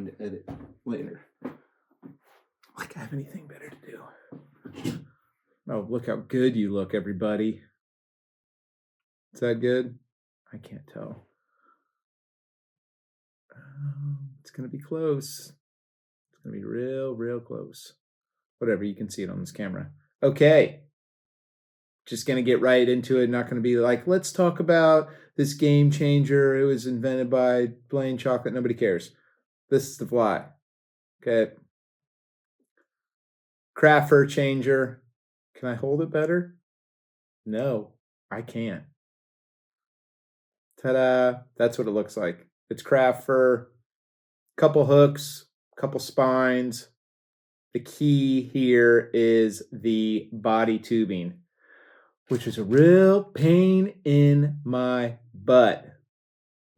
going to edit later. Like I have anything better to do. Oh, look how good you look, everybody. Is that good? I can't tell. It's going to be close. It's going to be real close. Whatever, you can see it on this camera. Okay. Just going to get right into it. Not going to be like, let's talk about this game changer. It was invented by Blane Chocolate. Nobody cares. This is the fly. Okay. Craft fur changer. Can I hold it better? No, I can't. Ta-da. That's what it looks like. It's craft fur. Couple hooks. Couple spines. The key here is the body tubing, which is a real pain in my butt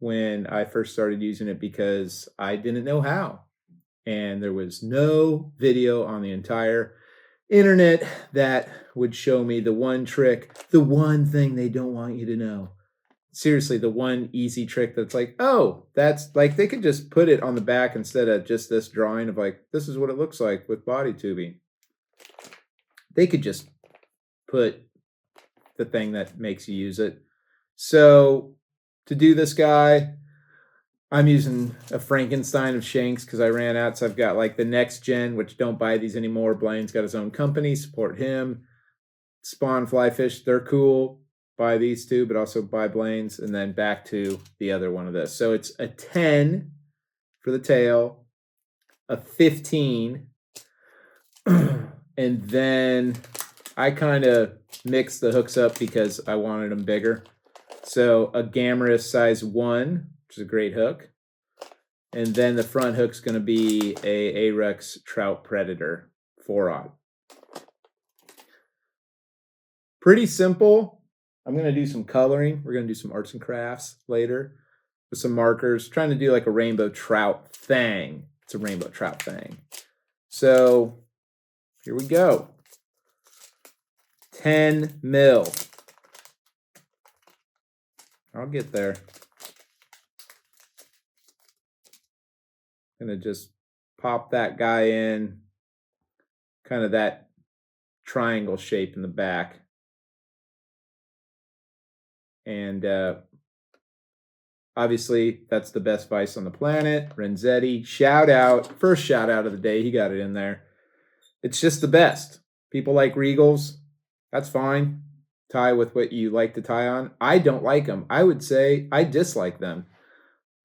when I first started using it because I didn't know how. And there was no video on the entire internet that would show me the one trick, the one thing they don't want you to know. Seriously, the one easy trick that's like, oh, that's like they could just put it on the back instead of just this drawing of like, this is what it looks like with body tubing. They could just put the thing that makes you use it. So to do this guy, I'm using a Frankenstein of shanks because I ran out. So I've got like the next gen, which don't buy these anymore. Blane's got his own company, support him. Spawn fly fish, they're cool. Buy these two, but also buy Blane's, and then back to the other one of this. So it's a 10 for the tail, a 15, and then I kind of mixed the hooks up because I wanted them bigger. So a Gammarus size 1, which is a great hook. And then the front hook's going to be a Ahrex Trout Predator 4-aught. Pretty simple. I'm going to do some coloring. We're going to do some arts and crafts later with some markers. Trying to do like a rainbow trout fang. It's a rainbow trout fang. So here we go. 10 mil. I'll get there. Gonna just pop that guy in, kind of that triangle shape in the back. And obviously that's the best vise on the planet. Renzetti, shout out. First shout out of the day. He got it in there. It's just the best. People like Regals. That's fine. Tie with what you like to tie on. I don't like them. I would say I dislike them.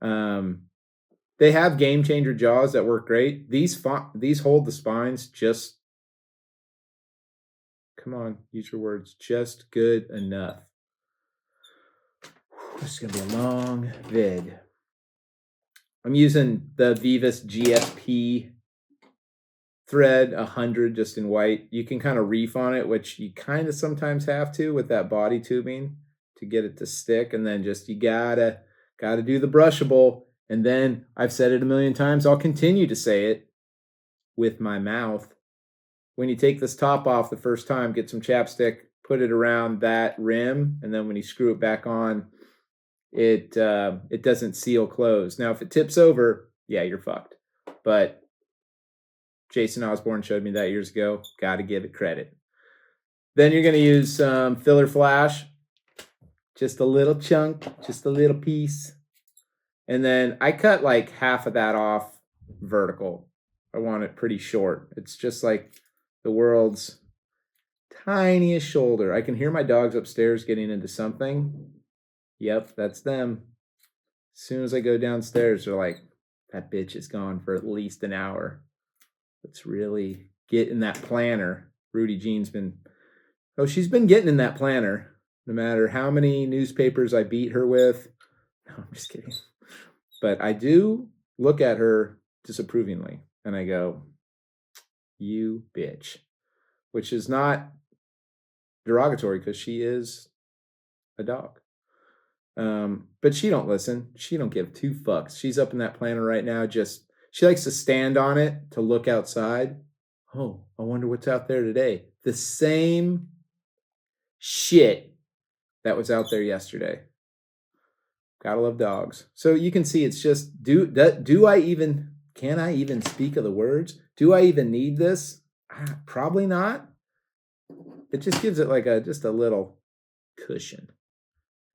They have game changer jaws that work great. These hold the spines just, come on, use your words, just good enough. This is going to be a long vid. I'm using the Veevus GSP thread 100 just in white. You can kind of reef on it, which you kind of sometimes have to with that body tubing to get it to stick. And then just you gotta do the brushable. And then I've said it a million times. I'll continue to say it with my mouth. When you take this top off the first time, get some chapstick, put it around that rim, and then when you screw it back on, it doesn't seal closed. Now, if it tips over, yeah, you're fucked. But Jason Osborne showed me that years ago. Got to give it credit. Then you're going to use filler flash. Just a little chunk, just a little piece. And then I cut like half of that off vertical. I want it pretty short. It's just like the world's tiniest shoulder. I can hear my dogs upstairs getting into something. Yep, that's them. As soon as I go downstairs, they're like, that bitch is gone for at least an hour. Let's really get in that planner. Rudy Jean's she's been getting in that planner. No matter how many newspapers I beat her with. No, I'm just kidding. But I do look at her disapprovingly. And I go, you bitch. Which is not derogatory because she is a dog. But she don't listen. She don't give two fucks. She's up in that planner right now. She likes to stand on it to look outside. Oh, I wonder what's out there today. The same shit that was out there yesterday. Gotta love dogs. So you can see it's just, can can I even speak of the words? Do I even need this? Probably not. It just gives it like just a little cushion.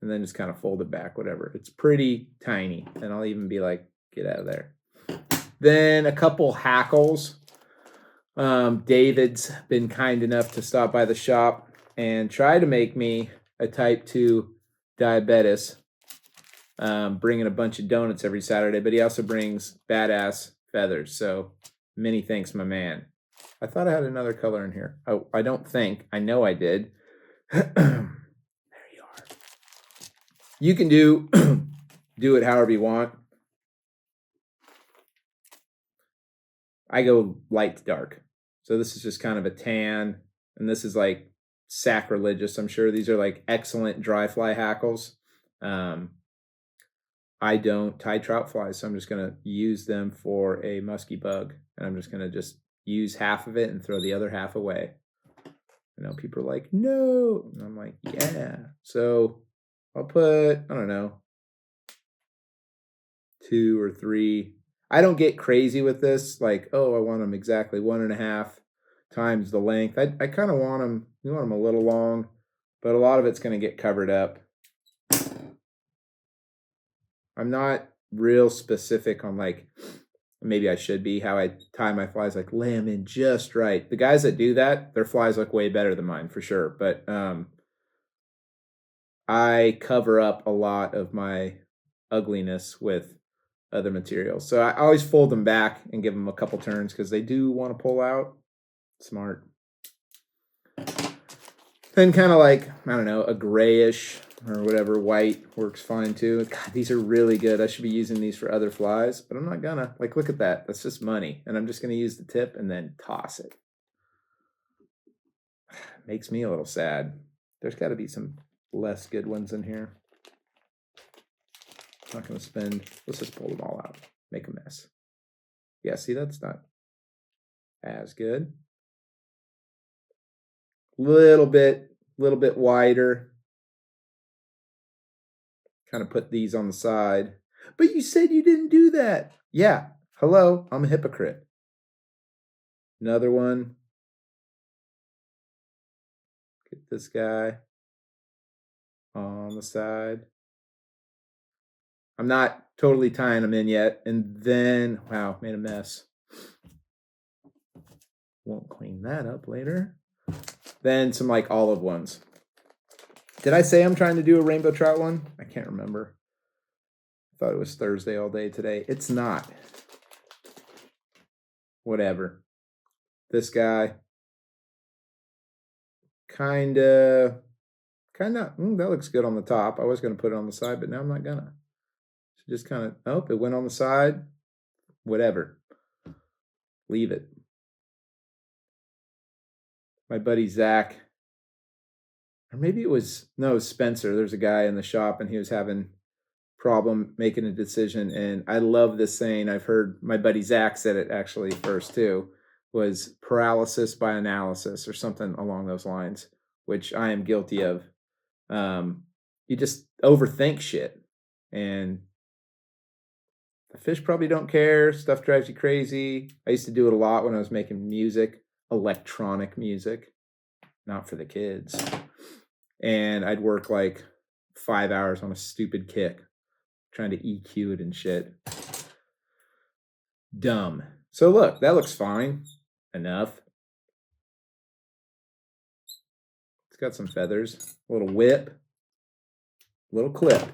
And then just kind of fold it back, whatever. It's pretty tiny. And I'll even be like, get out of there. Then a couple Hackles. David's been kind enough to stop by the shop and try to make me a type 2 diabetes, bringing a bunch of donuts every Saturday, but he also brings badass feathers. So many thanks, my man. I thought I had another color in here. Oh, I don't think. I know I did. There you are. You can do it however you want. I go light to dark. So this is just kind of a tan, and this is like sacrilegious. I'm sure these are like excellent dry fly hackles. I don't tie trout flies, so I'm just going to use them for a musky bug, and I'm just going to just use half of it and throw the other half away. I know people are like, no, and I'm like, yeah. So I'll put, I don't know, 2 or 3. I don't get crazy with this, like, oh, I want them exactly 1.5 times the length. I kind of want them, we want them a little long, but a lot of it's going to get covered up. I'm not real specific on, like, maybe I should be, how I tie my flies, like lay them in just right. The guys that do that, their flies look way better than mine for sure. But I cover up a lot of my ugliness with other materials. So I always fold them back and give them a couple turns because they do want to pull out. Smart. Then kind of like, I don't know, a grayish or whatever, white works fine too. God, these are really good. I should be using these for other flies, but I'm not gonna. Like, look at that. That's just money. And I'm just gonna use the tip and then toss it. Makes me a little sad. There's got to be some less good ones in here. I'm not gonna spend, let's just pull them all out. Make a mess. Yeah, see, that's not as good. Little bit wider. Kind of put these on the side. But you said you didn't do that. Yeah. Hello. I'm a hypocrite. Another one. Get this guy on the side. I'm not totally tying them in yet. And then, wow, made a mess. Won't clean that up later. Then some like olive ones. Did I say I'm trying to do a rainbow trout one? I can't remember. I thought it was Thursday all day today. It's not. Whatever. This guy. Kinda. That looks good on the top. I was going to put it on the side, but now I'm not gonna. So just kind of, oh, it went on the side. Whatever. Leave it. My buddy Zach, or maybe it was, no, it was Spencer. There's a guy in the shop and he was having problem making a decision. And I love this saying. I've heard my buddy Zach said it actually first too, was paralysis by analysis or something along those lines, which I am guilty of. You just overthink shit, and the fish probably don't care. Stuff drives you crazy. I used to do it a lot when I was making music, electronic music, not for the kids. And I'd work like 5 hours on a stupid kick, trying to EQ it and shit. Dumb. So look, that looks fine enough. It's got some feathers, a little whip, a little clip,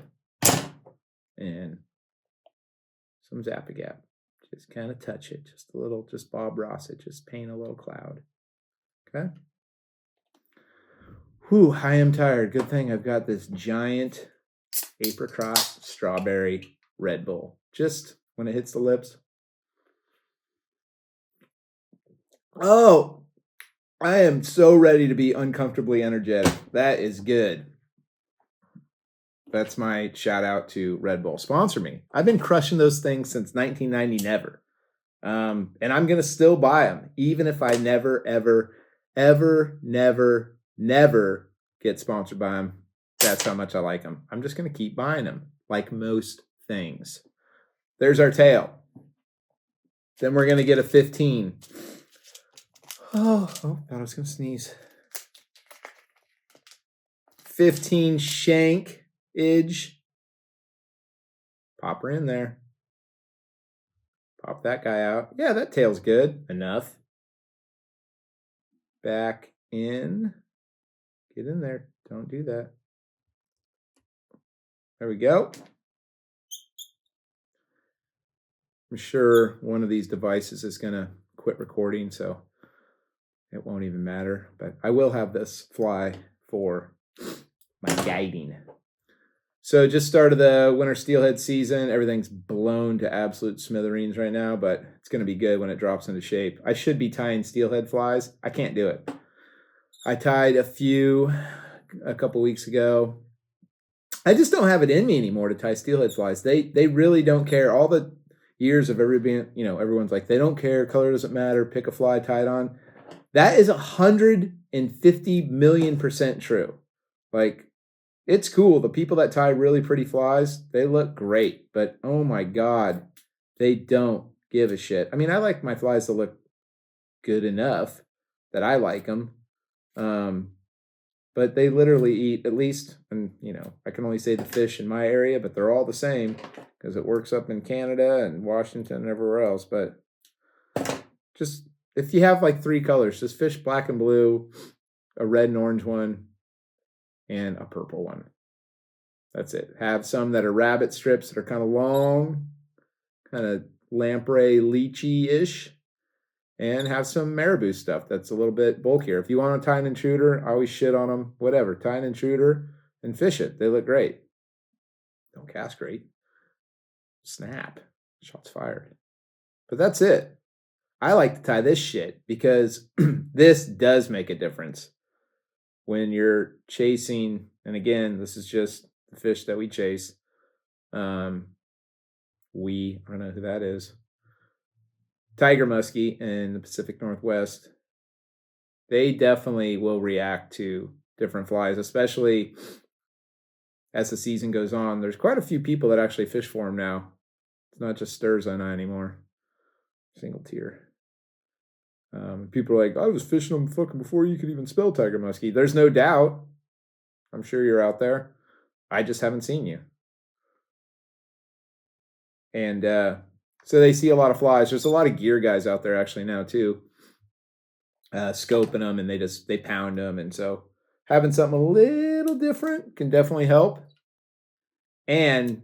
and some Zap-A-Gap. Just kind of touch it, just a little, just Bob Ross it, just paint a little cloud. Okay. Whew, I am tired. Good thing I've got this giant apricot strawberry Red Bull. Just when it hits the lips. Oh, I am so ready to be uncomfortably energetic. That is good. That's my shout out to Red Bull. Sponsor me. I've been crushing those things since 1990 never. And I'm going to still buy them, even if I never, ever, ever, never get sponsored by them. That's how much I like them. I'm just going to keep buying them, like most things. There's our tail. Then we're going to get a 15. Oh, thought I was going to sneeze. 15 shank edge. Pop her in there. Pop that guy out. Yeah, that tail's good. Enough. Back in. Get in there. Don't do that. There we go. I'm sure one of these devices is going to quit recording, so it won't even matter. But I will have this fly for my guiding. So just started the winter steelhead season. Everything's blown to absolute smithereens right now, but it's going to be good when it drops into shape. I should be tying steelhead flies. I can't do it. I tied a few a couple weeks ago. I just don't have it in me anymore to tie steelhead flies. They really don't care. All the years of everyone's like, they don't care. Color doesn't matter. Pick a fly, tie it on. That is 150,000,000% true. Like, it's cool. The people that tie really pretty flies, they look great. But, oh my God, they don't give a shit. I mean, I like my flies to look good enough that I like them. But they literally eat, at least, and I can only say the fish in my area, but they're all the same because it works up in Canada and Washington and everywhere else. But just, if you have like 3 colors, just fish black and blue, a red and orange one, and a purple one. That's it. Have some that are rabbit strips that are kind of long, kind of lamprey lychee-ish, and have some marabou stuff that's a little bit bulkier. If you want to tie an intruder, I always shit on them. Whatever, tie an intruder and fish it. They look great. Don't cast great. Snap. Shots fired. But that's it. I like to tie this shit because this does make a difference when you're chasing. And again, this is just the fish that we chase. I don't know who that is. Tiger muskie in the Pacific Northwest. They definitely will react to different flies, especially as the season goes on. There's quite a few people that actually fish for them now. It's not just Sturzana anymore. Single tier. People are like, I was fishing them fucking before you could even spell tiger muskie. There's no doubt. I'm sure you're out there. I just haven't seen you. And so they see a lot of flies. There's a lot of gear guys out there actually now too, scoping them, and they pound them. And so having something a little different can definitely help. And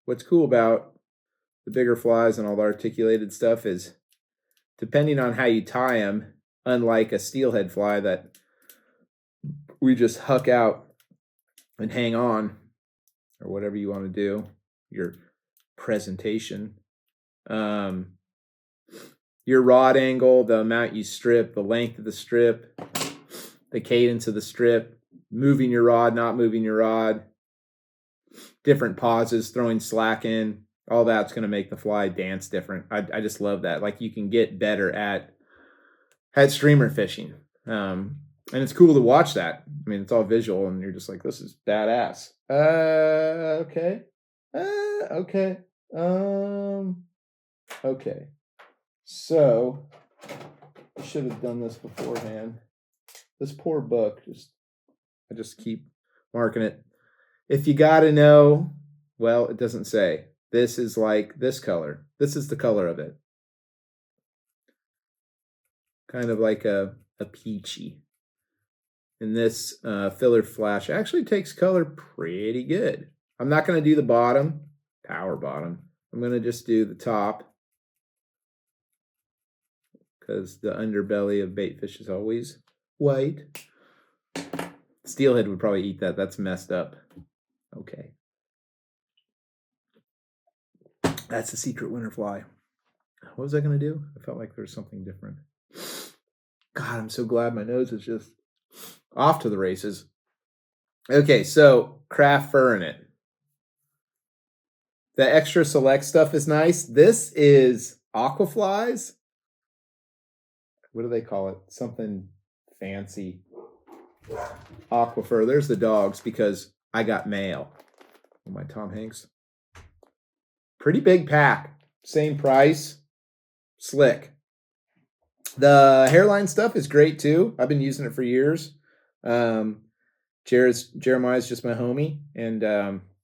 what's cool about the bigger flies and all the articulated stuff is, depending on how you tie them, unlike a steelhead fly that we just huck out and hang on, or whatever you want to do, your presentation, your rod angle, the amount you strip, the length of the strip, the cadence of the strip, moving your rod, not moving your rod, different pauses, throwing slack in, all that's going to make the fly dance different. I just love that. Like, you can get better at streamer fishing. And it's cool to watch that. I mean, it's all visual and you're just like, this is badass. Okay. Okay. Okay. So I should have done this beforehand. This poor book, I just keep marking it. If you got to know, well, it doesn't say. This is like this color. This is the color of it. Kind of like a peachy. And this filler flash actually takes color pretty good. I'm not going to do the bottom, power bottom. I'm going to just do the top, because the underbelly of bait fish is always white. Steelhead would probably eat that. That's messed up. Okay. That's the secret winter fly. What was I going to do? I felt like there's something different. God, I'm so glad my nose is just off to the races. Okay, so craft fur in it. The extra select stuff is nice. This is aquaflies. What do they call it? Something fancy. Aquafur. There's the dogs, because I got mail. Oh, my Tom Hanks. Pretty big pack. Same price. slick. The hairline stuff is great too. I've been using it for years. Jeremiah's just my homie, and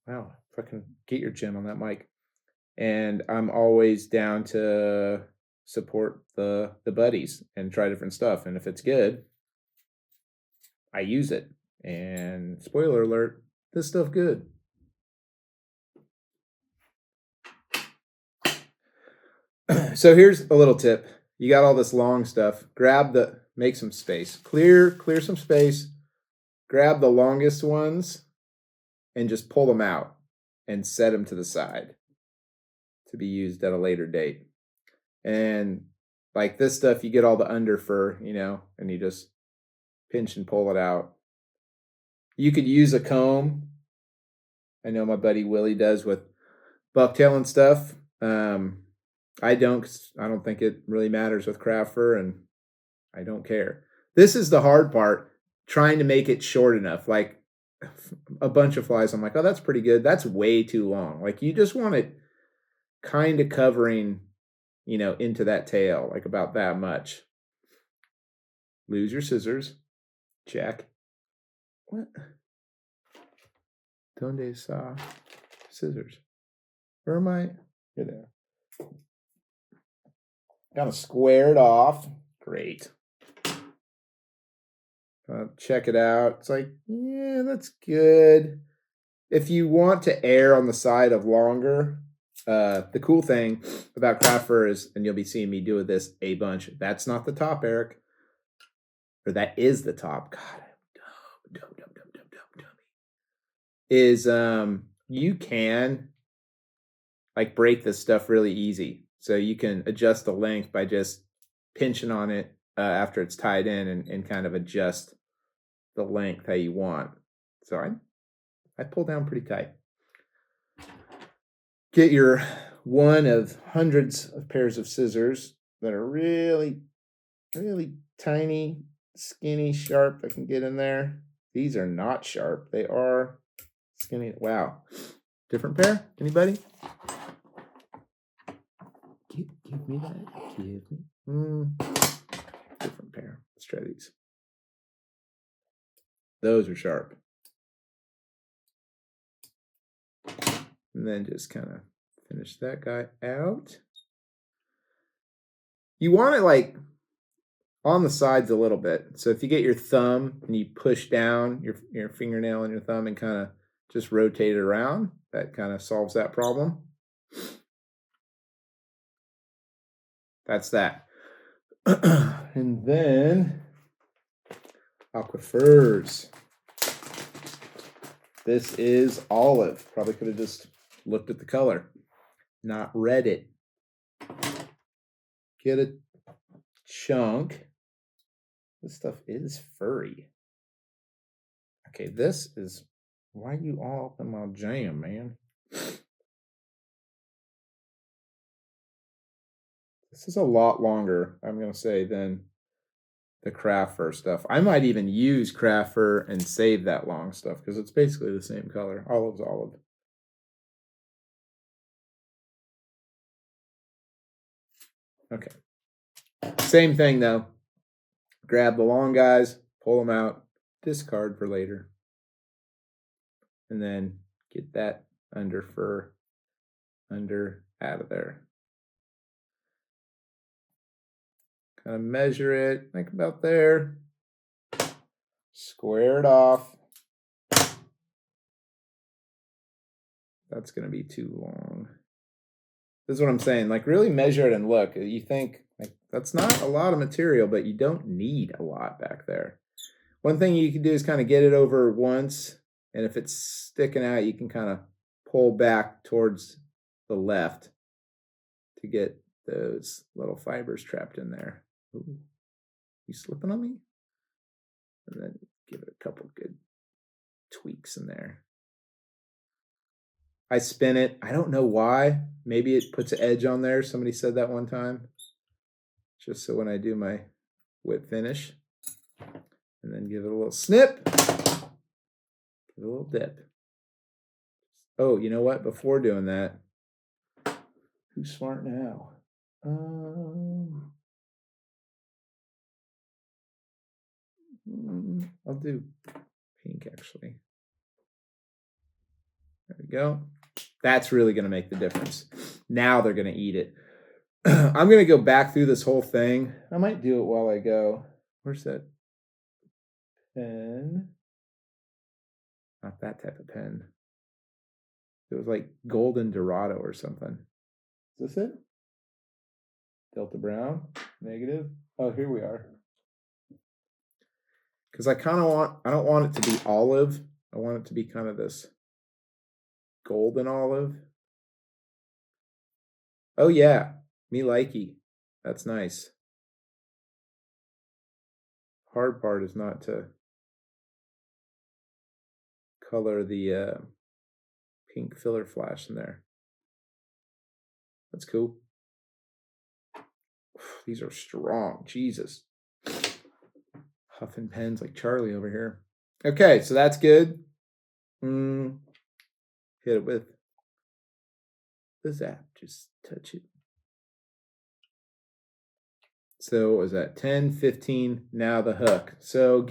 wow, fucking get your chin on that mic. And I'm always down to support the buddies and try different stuff. And if it's good, I use it. And spoiler alert, this stuff good. So here's a little tip. You got all this long stuff. Make some space. Clear some space. Grab the longest ones and just pull them out and set them to the side to be used at a later date. And like this stuff, you get all the under fur, you know, and you just pinch and pull it out. You could use a comb. I know my buddy Willie does with bucktail and stuff. I don't think it really matters with craft fur, and I don't care. This is the hard part, trying to make it short enough. Like a bunch of flies, I'm like, oh, that's pretty good. That's way too long. Like you just want it kind of covering, you know, into that tail, like about that much. Lose your scissors. Check. What? Donde saw scissors? Where am I? You're there. Gotta square it off. Great. Check it out. It's like, yeah, that's good. If you want to err on the side of longer, the cool thing about craft fur is, and you'll be seeing me do this a bunch, that's not the top, Eric. Or that is the top. God, I'm dumb. Is you can like break this stuff really easy. So you can adjust the length by just pinching on it after it's tied in and kind of adjust the length how you want. So I pull down pretty tight. Get your one of hundreds of pairs of scissors that are really, really tiny, skinny, sharp that can get in there. These are not sharp. They are skinny. Wow. Different pair? Anybody? Give me that. Give me. Different pair. Let's try these. Those are sharp. And then just kind of finish that guy out. You want it like on the sides a little bit. So if you get your thumb and you push down your fingernail and your thumb and kind of just rotate it around, that kind of solves that problem. That's that. And then aquifers. This is olive. Probably could have just looked at the color, not read it. Get a chunk. This stuff is furry. Okay, this is, why are you all up in my jam, man? This is a lot longer, I'm going to say, than the craft fur stuff. I might even use craft fur and save that long stuff because it's basically the same color. Olive's olive. Okay. Same thing though. Grab the long guys, pull them out, discard for later. And then get that under fur out of there. Kind of measure it, like about there. Square it off. That's going to be too long. This is what I'm saying. Like really measure it and look. You think like that's not a lot of material, but you don't need a lot back there. One thing you can do is kind of get it over once. And if it's sticking out, you can kind of pull back towards the left to get those little fibers trapped in there. Ooh, you slipping on me? And then give it a couple good tweaks in there. I spin it. I don't know why. Maybe it puts an edge on there. Somebody said that one time. Just so when I do my whip finish, and then give it a little snip, give it a little dip. Oh, you know what? Before doing that, who's smart now? I'll do pink actually. There we go. That's really going to make the difference. Now they're going to eat it. I'm going to go back through this whole thing. I might do it while I go. Where's that pen? Not that type of pen. It was like golden Dorado or something. Is this it? Delta Brown, negative. Oh, here we are. Because I kind of want, I don't want it to be olive. I want it to be kind of this golden olive. Oh yeah, me likey. That's nice. Hard part is not to color the pink filler flash in there. That's cool. These are strong. Jesus. Huffing pens like Charlie over here. Okay, so that's good. Hit it with the zap. Just touch it. So what was that? 10, 15. Now the hook. So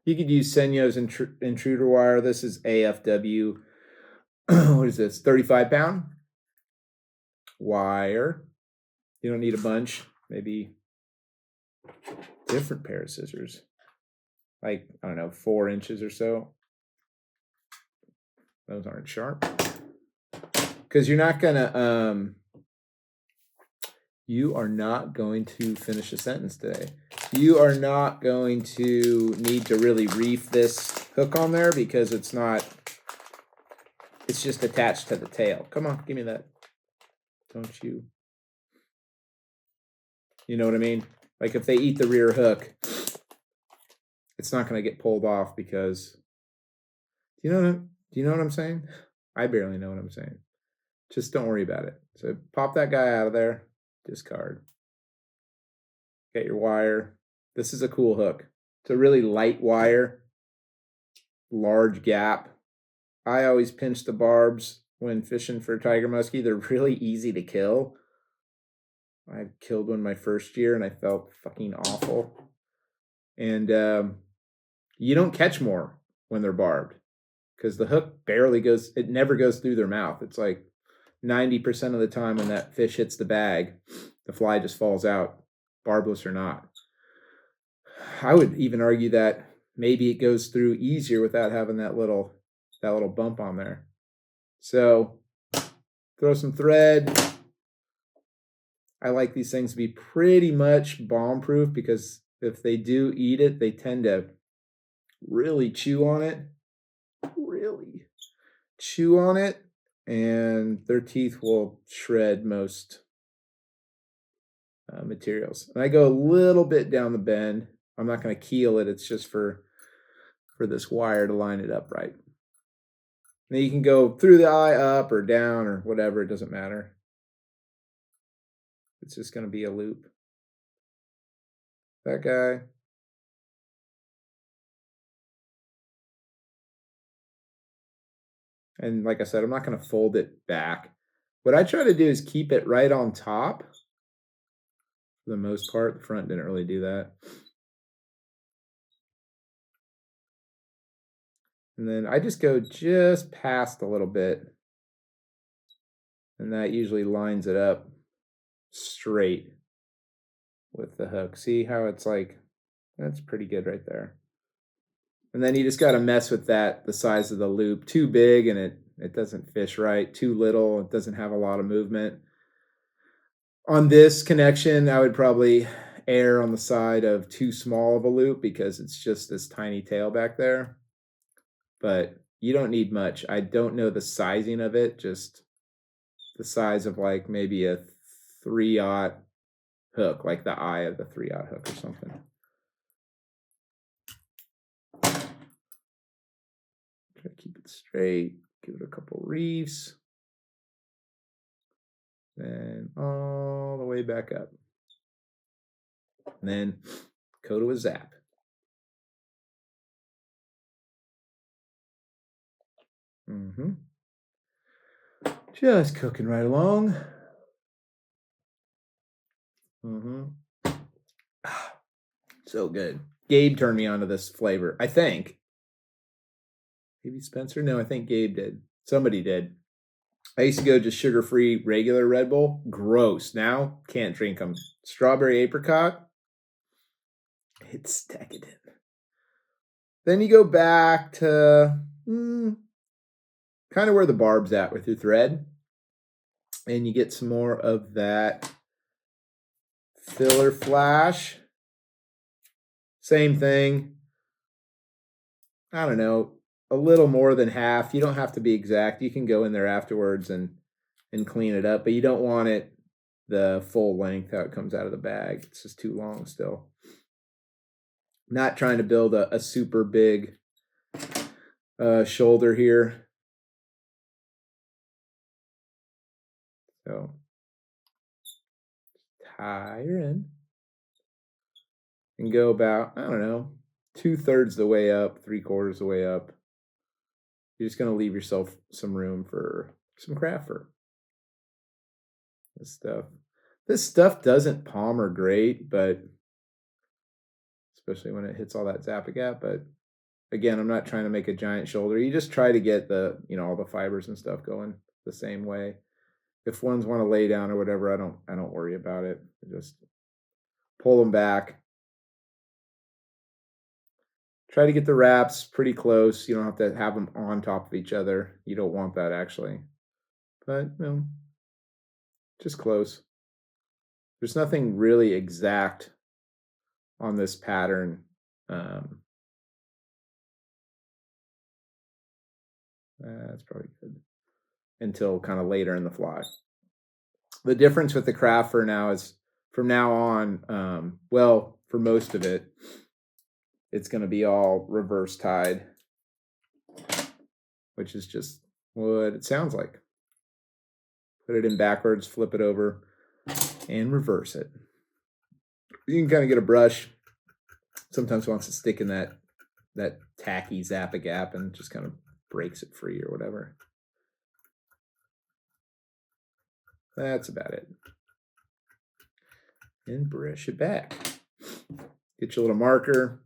you could use Senyo's intruder wire. This is AFW. What is this? 35 pound wire. You don't need a bunch. Maybe different pair of scissors. Like, I don't know, 4 inches or so. Those aren't sharp. Because you are not going to finish a sentence today. You are not going to need to really reef this hook on there because it's just attached to the tail. Come on, give me that. Don't you? You know what I mean? Like if they eat the rear hook, it's not going to get pulled off because, do you know what I'm saying? I barely know what I'm saying. Just don't worry about it. So pop that guy out of there. Discard. Get your wire. This is a cool hook. It's a really light wire. Large gap. I always pinch the barbs when fishing for tiger muskie. They're really easy to kill. I killed one my first year and I felt fucking awful. And you don't catch more when they're barbed because the hook it never goes through their mouth. It's like 90% of the time when that fish hits the bag, the fly just falls out, barbless or not. I would even argue that maybe it goes through easier without having that little bump on there. So throw some thread. I like these things to be pretty much bomb-proof because if they do eat it, they tend to really chew on it. Really chew on it, and their teeth will shred most materials. And I go a little bit down the bend. I'm not going to keel it. It's just for this wire to line it up right. Then you can go through the eye, up or down or whatever. It doesn't matter. It's just going to be a loop. That guy. And like I said, I'm not going to fold it back. What I try to do is keep it right on top. For the most part, the front didn't really do that. And then I just go just past a little bit. And that usually lines it up straight with the hook. See how it's like, that's pretty good right there. And then you just got to mess with the size of the loop. Too big and it doesn't fish right. Too little, it doesn't have a lot of movement. On this connection, I would probably err on the side of too small of a loop because it's just this tiny tail back there. But you don't need much. I don't know the sizing of it, just the size of like maybe a 3/0 hook, like the eye of the 3/0 hook or something. Try to keep it straight, give it a couple reefs. Then all the way back up. And then go to a zap. Just cooking right along. So good. Gabe turned me onto this flavor, I think. Maybe Spencer? No, I think Gabe did. Somebody did. I used to go just sugar-free regular Red Bull. Gross. Now, can't drink them. Strawberry apricot. It's decadent. Then you go back to kind of where the barb's at with your thread. And you get some more of that filler flash. Same thing. I don't know, a little more than half. You don't have to be exact. You can go in there afterwards and clean it up, but you don't want it the full length how it comes out of the bag. It's just too long still. Not trying to build a super big shoulder here. So tie her in and go about, I don't know, 2/3 the way up, 3/4 the way up. You're just going to leave yourself some room for some craft fur. This stuff doesn't palmer great, but especially when it hits all that Zap-A-Gap. But again, I'm not trying to make a giant shoulder. You just try to get the, all the fibers and stuff going the same way. If ones want to lay down or whatever, I don't worry about it. I just pull them back. Try to get the wraps pretty close. You don't have to have them on top of each other. You don't want that actually. But, just close. There's nothing really exact on this pattern. That's probably good until kind of later in the fly. The difference with the craft fur now is from now on, well, for most of it, it's going to be all reverse tied, which is just what it sounds like. Put it in backwards, flip it over, and reverse it. You can kind of get a brush. Sometimes wants to stick in that tacky Zap-A-Gap and just kind of breaks it free or whatever. That's about it. And brush it back. Get your little marker.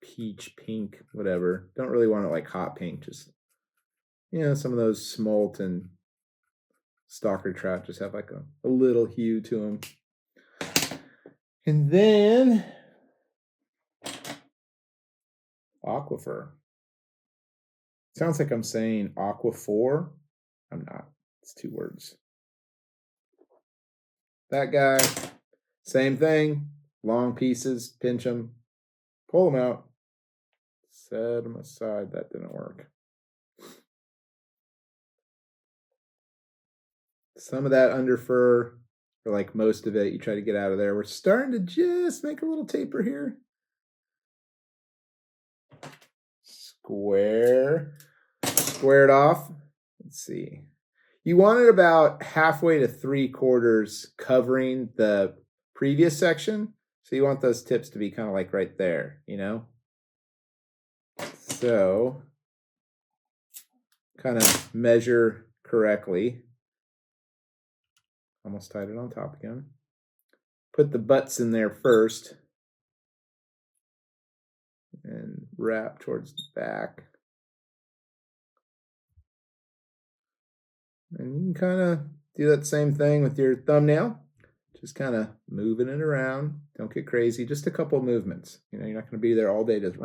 Peach, pink, whatever. Don't really want it like hot pink. Just, some of those smolt and stalker trout just have like a little hue to them. And then aquifer. Sounds like I'm saying aquaphor. I'm not. It's 2 words. That guy, same thing. Long pieces, pinch them, pull them out, set them aside. That didn't work. Some of that under fur, or like most of it, you try to get out of there. We're starting to just make a little taper here. Square it off. Let's see. You want it about halfway to 3/4 covering the previous section. So you want those tips to be kind of like right there, So kind of measure correctly. Almost tied it on top again. Put the butts in there first. And wrap towards the back. And you can kind of do that same thing with your thumbnail. Just kind of moving it around. Don't get crazy. Just a couple of movements. You're not going to be there all day. Just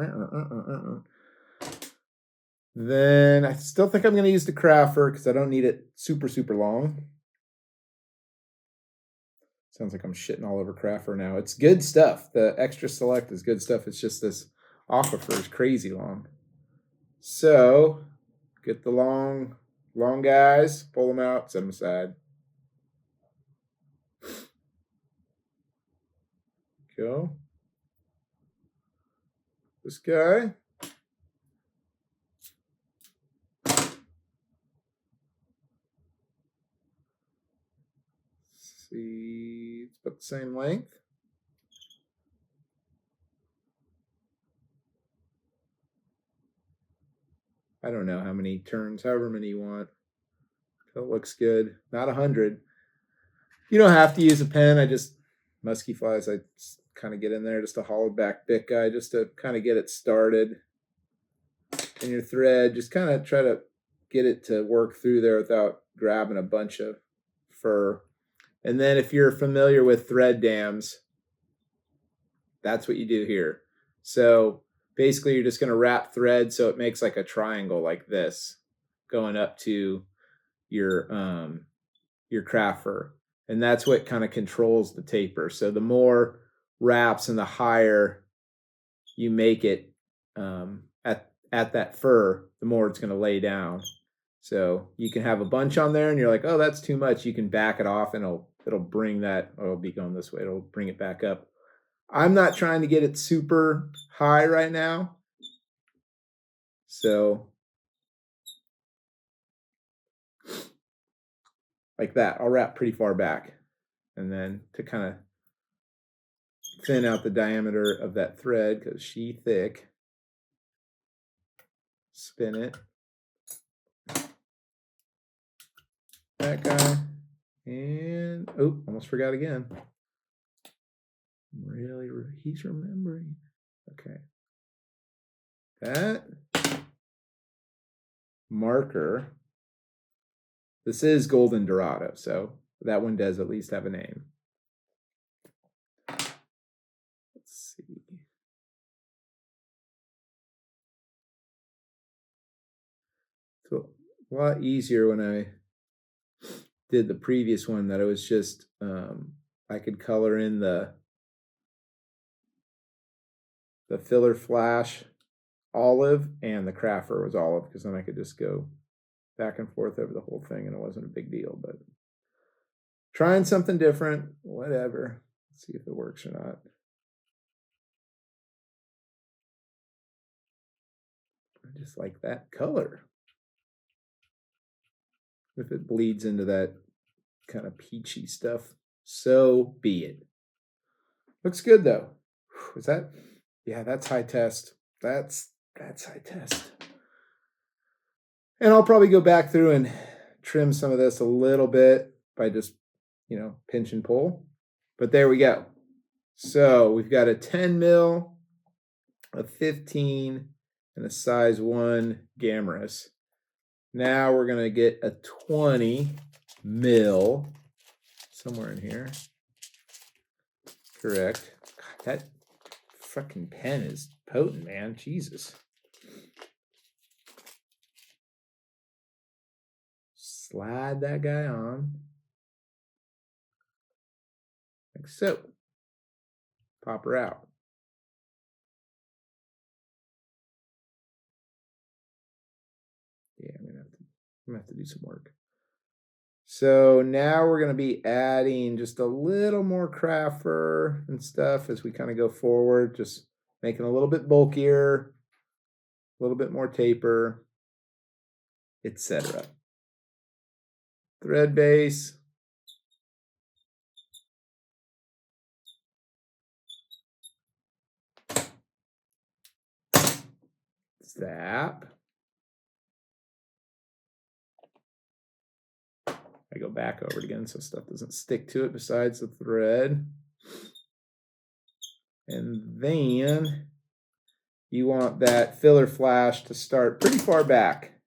Then I still think I'm going to use the craft fur because I don't need it super, super long. Sounds like I'm shitting all over craft fur now. It's good stuff. The extra select is good stuff. It's just this aquifer is crazy long. So get the long guys, pull them out, set them aside. Go. This guy. See, it's about the same length. I don't know how many turns, however many you want. That looks good. Not 100. You don't have to use a pen. I just, musky flies, I kind of get in there, just a hollowed back bit guy, just to kind of get it started. And your thread, just kind of try to get it to work through there without grabbing a bunch of fur. And then if you're familiar with thread dams, that's what you do here. So basically you're just going to wrap thread so it makes like a triangle like this going up to your craft fur. And that's what kind of controls the taper. So the more wraps and the higher you make it at that fur, the more it's going to lay down. So you can have a bunch on there and you're like, oh, that's too much. You can back it off and it'll bring that, oh, it'll be going this way. It'll bring it back up. I'm not trying to get it super high right now. So like that, I'll wrap pretty far back. And then to kind of thin out the diameter of that thread, because she's thick, spin it. That guy. And, oh, almost forgot again. Really, he's remembering. Okay. That marker, this is golden Dorado, so that one does at least have a name. Let's see. So a lot easier when I did the previous one, that it was just I could color in the filler flash olive and the craft fur was olive, because then I could just go back and forth over the whole thing and it wasn't a big deal. But trying something different, whatever. Let's see if it works or not. I just like that color. If it bleeds into that kind of peachy stuff, so be it. Looks good though. Is that? Yeah, that's high test. That's high test. And I'll probably go back through and trim some of this a little bit by just, pinch and pull. But there we go. So we've got a 10 mil, a 15, and a size 1 Gammarus. Now we're going to get a 20 mil somewhere in here. Correct. God, that fucking pen is potent, man. Jesus. Slide that guy on. Like so. Pop her out. Yeah, I'm gonna have to do some work. So now we're gonna be adding just a little more craft fur and stuff as we kind of go forward, just making a little bit bulkier, a little bit more taper, etc. Thread base. Zap. I go back over it again so stuff doesn't stick to it besides the thread. And then you want that filler flash to start pretty far back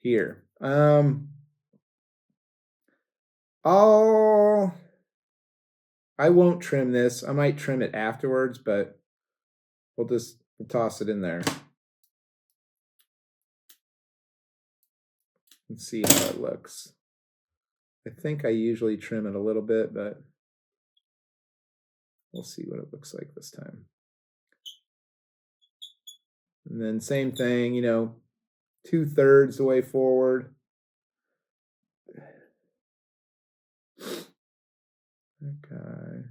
here. I won't trim this. I might trim it afterwards, but we'll toss it in there and see how it looks. I think I usually trim it a little bit, but we'll see what it looks like this time. And then same thing, 2/3 the way forward. Okay.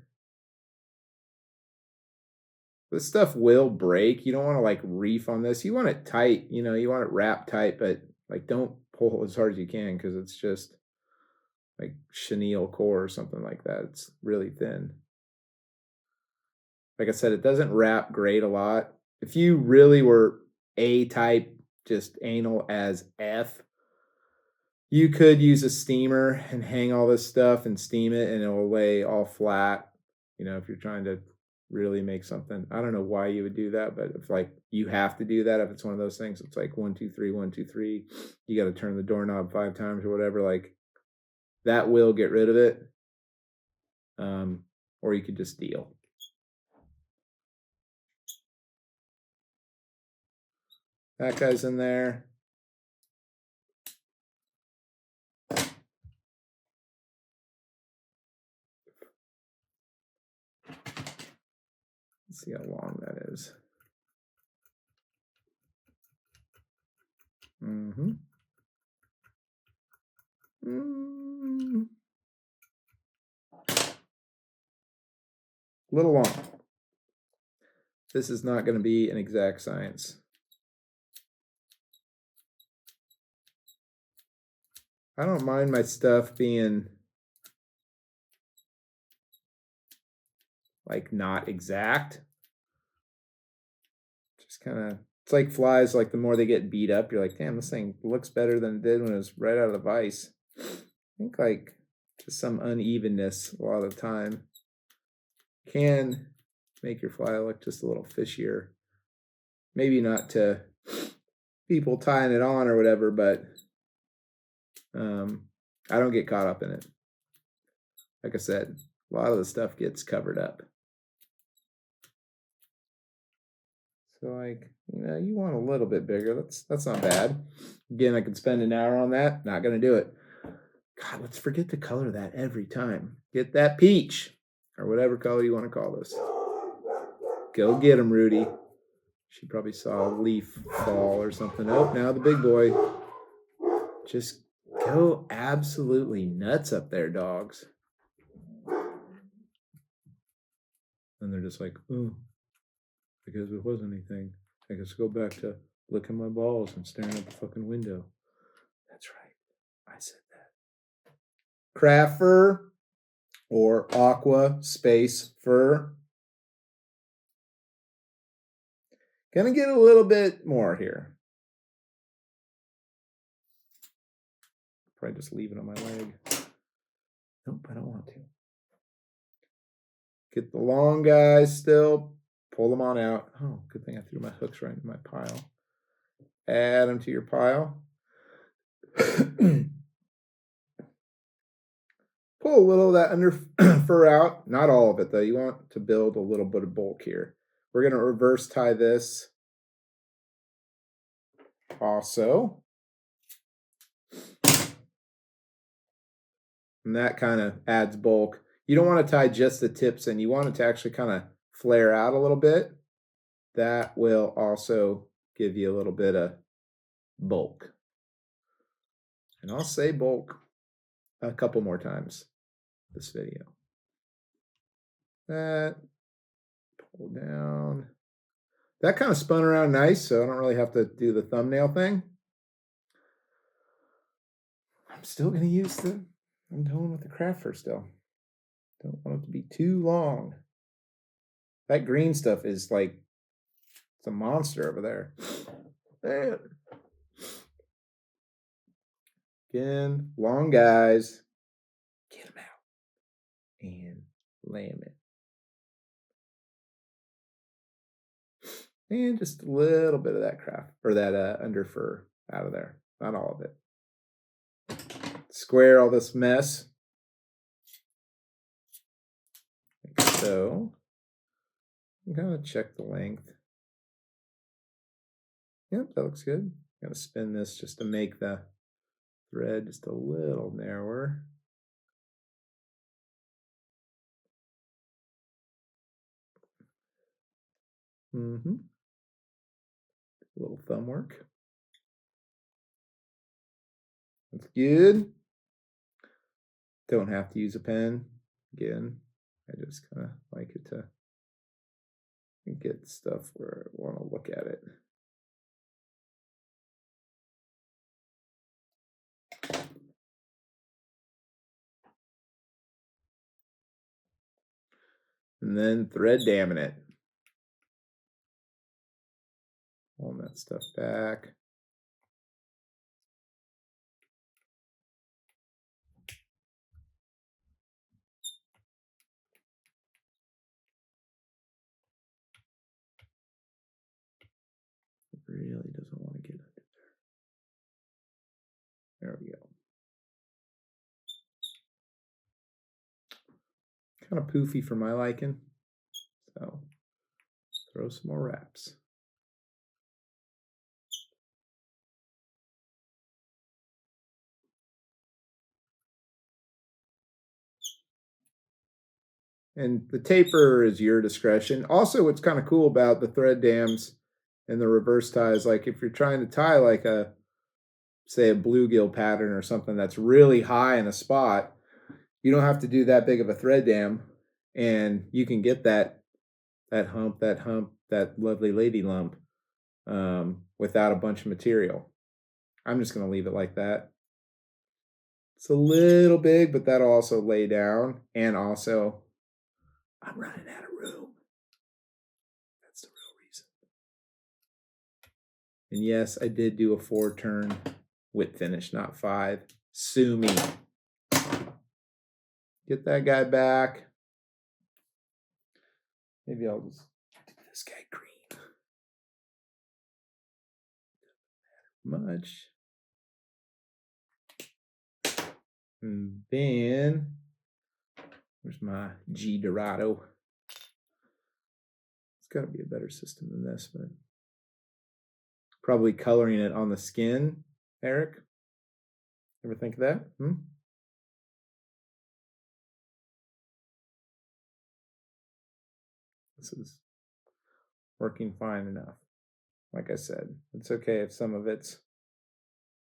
This stuff will break. You don't want to like reef on this. You want it tight, you want it wrapped tight, but like don't pull as hard as you can, because it's just like chenille core or something like that. It's really thin. Like I said, it doesn't wrap great a lot. If you really were A-type, just anal as F, You could use a steamer and hang all this stuff and steam it, and it will lay all flat. You know, if you're trying to really make something. I don't know why you would do that, but if like you have to do that, if it's one of those things, it's like 1, 2, 3, 1, 2, 3. You got to turn the doorknob 5 times or whatever. Like that will get rid of it. Or you could just deal. That guy's in there. Let's see how long that is. A little long. This is not going to be an exact science. I don't mind my stuff being like not exact. Just kind of, it's like flies, like the more they get beat up, you're like, damn, this thing looks better than it did when it was right out of the vise. I think like just some unevenness a lot of the time can make your fly look just a little fishier. Maybe not to people tying it on or whatever, but I don't get caught up in it. Like I said, a lot of the stuff gets covered up. So like, you know, you want a little bit bigger. That's not bad. Again, I could spend an hour on that. Not going to do it. God, let's forget to color that every time. Get that peach or whatever color you want to call this. Go get him, Rudy. She probably saw a leaf fall or something. Oh, now the big boy. Just go absolutely nuts up there, dogs. And they're just like, oh, I guess it wasn't anything. I guess go back to licking my balls and staring at the fucking window. That's right. I said that. Craft fur or aqua space fur. Gonna get a little bit more here. Probably just leave it on my leg. Nope, I don't want to. Get the long guys still. Pull them on out. Oh, good thing I threw my hooks right in my pile. Add them to your pile. Pull a little of that under fur out. Not all of it, though. You want to build a little bit of bulk here. We're going to reverse tie this also. And that kind of adds bulk. You don't want to tie just the tips in. You want it to actually kind of flare out a little bit. That will also give you a little bit of bulk. And I'll say bulk a couple more times this video. That, pull down. That kind of spun around nice, so I don't really have to do the thumbnail thing. I'm still going to use I'm going with the craft fur still. Don't want it to be too long. That green stuff is like, it's a monster over there. Man. Again, long guys. Get them out. And lam it. And just a little bit of that craft, or that under fur out of there. Not all of it. Square all this mess. Like so. I'm gonna check the length. Yep, that looks good. I'm gonna spin this just to make the thread just a little narrower. A little thumb work. That's good. Don't have to use a pen. Again, I just kind of like it to get stuff where I want to look at it. And then thread damming it. Pulling that stuff back. really doesn't want to get under there. There we go. Kind of poofy for my liking. So throw some more wraps. And the taper is your discretion. Also, what's kind of cool about the thread dams and the reverse ties, like if you're trying to tie like a, say, a bluegill pattern or something that's really high in a spot, you don't have to do that big of a thread dam, and you can get that hump, that lovely lady lump without a bunch of material. I'm just going to leave it like that. It's a little big, but that'll also lay down, and also I'm running out of room. That's the real reason. And yes, I did do a 4-turn whip finish, not 5. Sue me. Get that guy back. Maybe I'll just do this guy green. Much. And then, where's my Dorado? It's got to be a better system than this, but probably coloring it on the skin, Eric. Ever think of that? This is working fine enough. Like I said, it's okay if some of it's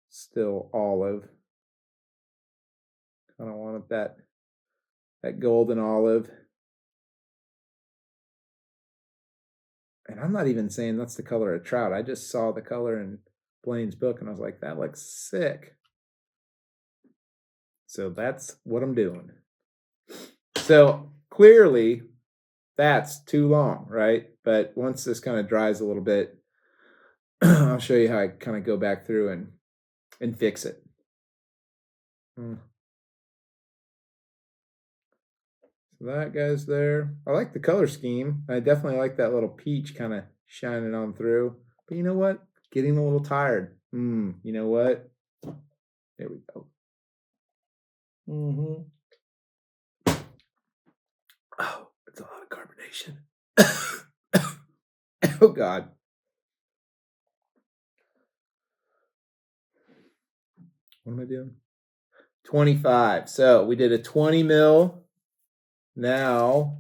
still olive. Kind of wanted that golden olive. And I'm not even saying that's the color of Trout. I just saw the color in Blane's book and I was like, that looks sick. So that's what I'm doing. So clearly that's too long, right? But once this kind of dries a little bit, I'll show you how I kind of go back through and fix it. So that guy's there. I like the color scheme. I definitely like that little peach kind of shining on through. But you know what? Getting a little tired. You know what? There we go. Oh, it's a lot of carbonation. Oh, God. What am I doing? 25. So we did a 20 mil. Now,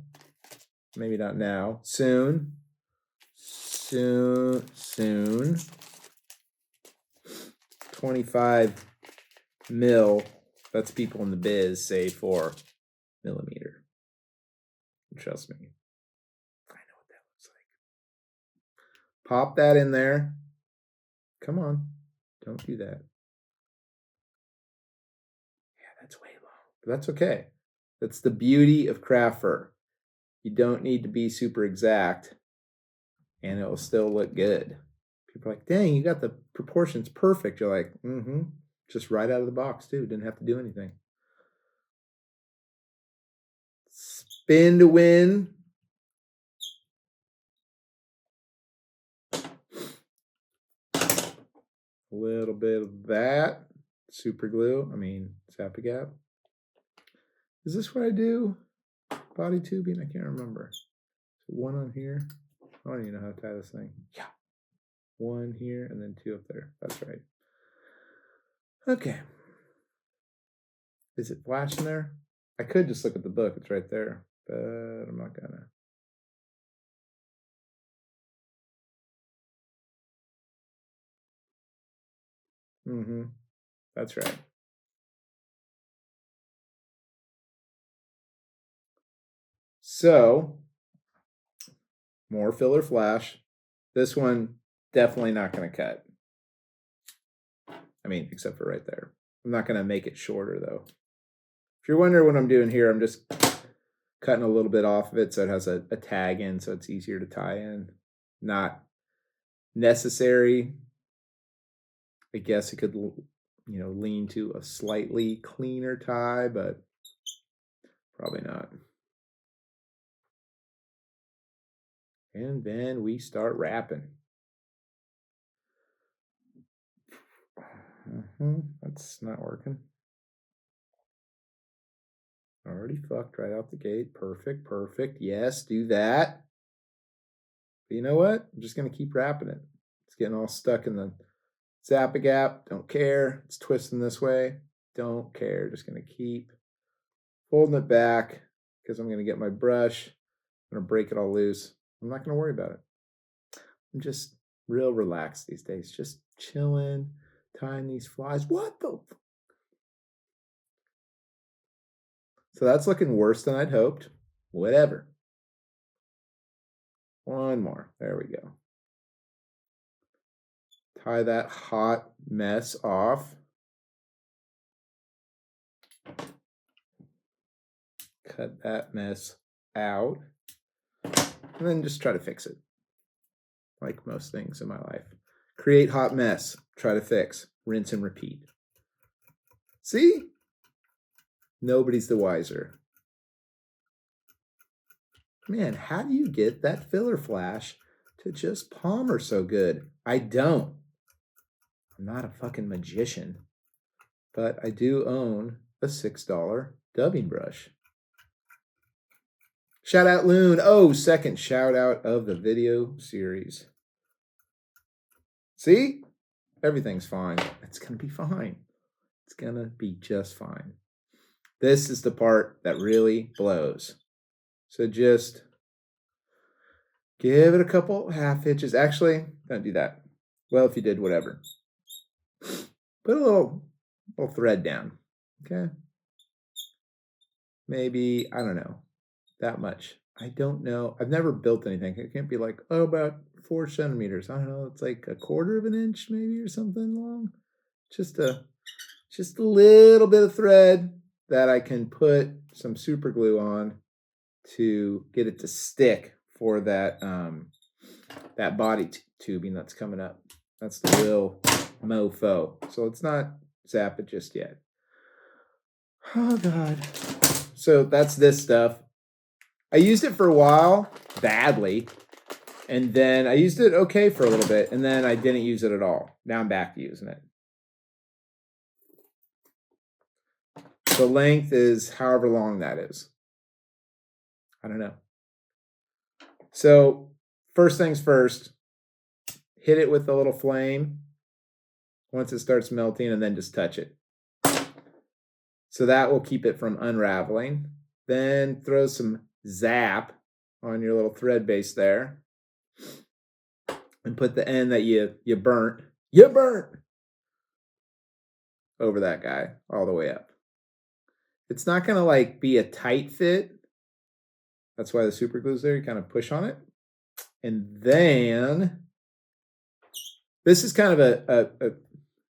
maybe not now. Soon. 25 mil. That's people in the biz say 4 millimeter. Trust me. I know what that looks like. Pop that in there. Come on. Don't do that. Yeah, that's way long. But that's okay. That's the beauty of craft fur. You don't need to be super exact, and it will still look good. People are like, dang, you got the proportions perfect. You're like, just right out of the box, too. Didn't have to do anything. Spin to win. A little bit of that. Super glue. Zap-a-gap. Is this what I do? Body tubing? I can't remember. One on here. I don't even know how to tie this thing. Yeah. 1 here and then 2 up there. That's right. Okay. Is it flashing there? I could just look at the book. It's right there. But I'm not gonna. That's right. So, more filler flash. This one, definitely not going to cut. Except for right there. I'm not going to make it shorter, though. If you're wondering what I'm doing here, I'm just cutting a little bit off of it so it has a tag in so it's easier to tie in. Not necessary. I guess it could, lean to a slightly cleaner tie, but probably not. And then we start wrapping. That's not working. Already fucked right out the gate. Perfect, perfect. Yes, do that. But you know what? I'm just going to keep wrapping it. It's getting all stuck in the Zap-A-Gap. Don't care. It's twisting this way. Don't care. Just going to keep holding it back because I'm going to get my brush. I'm going to break it all loose. I'm not going to worry about it. I'm just real relaxed these days. Just chilling, tying these flies. What the? So that's looking worse than I'd hoped. Whatever. One more. There we go. Tie that hot mess off. Cut that mess out. And then just try to fix it. Like most things in my life. Create hot mess. Try to fix. Rinse and repeat. See? Nobody's the wiser. Man, how do you get that filler flash to just palmer so good? I don't. I'm not a fucking magician. But I do own a $6 dubbing brush. Shout out Loon. Oh, second shout out of the video series. See? Everything's fine. It's going to be fine. It's going to be just fine. This is the part that really blows. So just give it a couple half hitches. Actually, don't do that. Well, if you did, whatever. Put a little thread down. Okay? Maybe, I don't know, that much. I don't know. I've never built anything. It can't be like, oh, about 4 centimeters. I don't know. It's like a quarter of an inch maybe or something long. Just a little bit of thread that I can put some super glue on to get it to stick for that that body tubing that's coming up. That's the real mofo. So let's not zap it just yet. Oh God. So that's this stuff. I used it for a while, badly, and then I used it okay for a little bit, and then I didn't use it at all. Now I'm back to using it. The length is however long that is. I don't know. So first things first, hit it with a little flame once it starts melting, and then just touch it. So that will keep it from unraveling. Then throw some zap on your little thread base there. And put the end that you burnt over that guy all the way up. It's not going to like be a tight fit. That's why the super glue's there. You kind of push on it. And then this is kind of a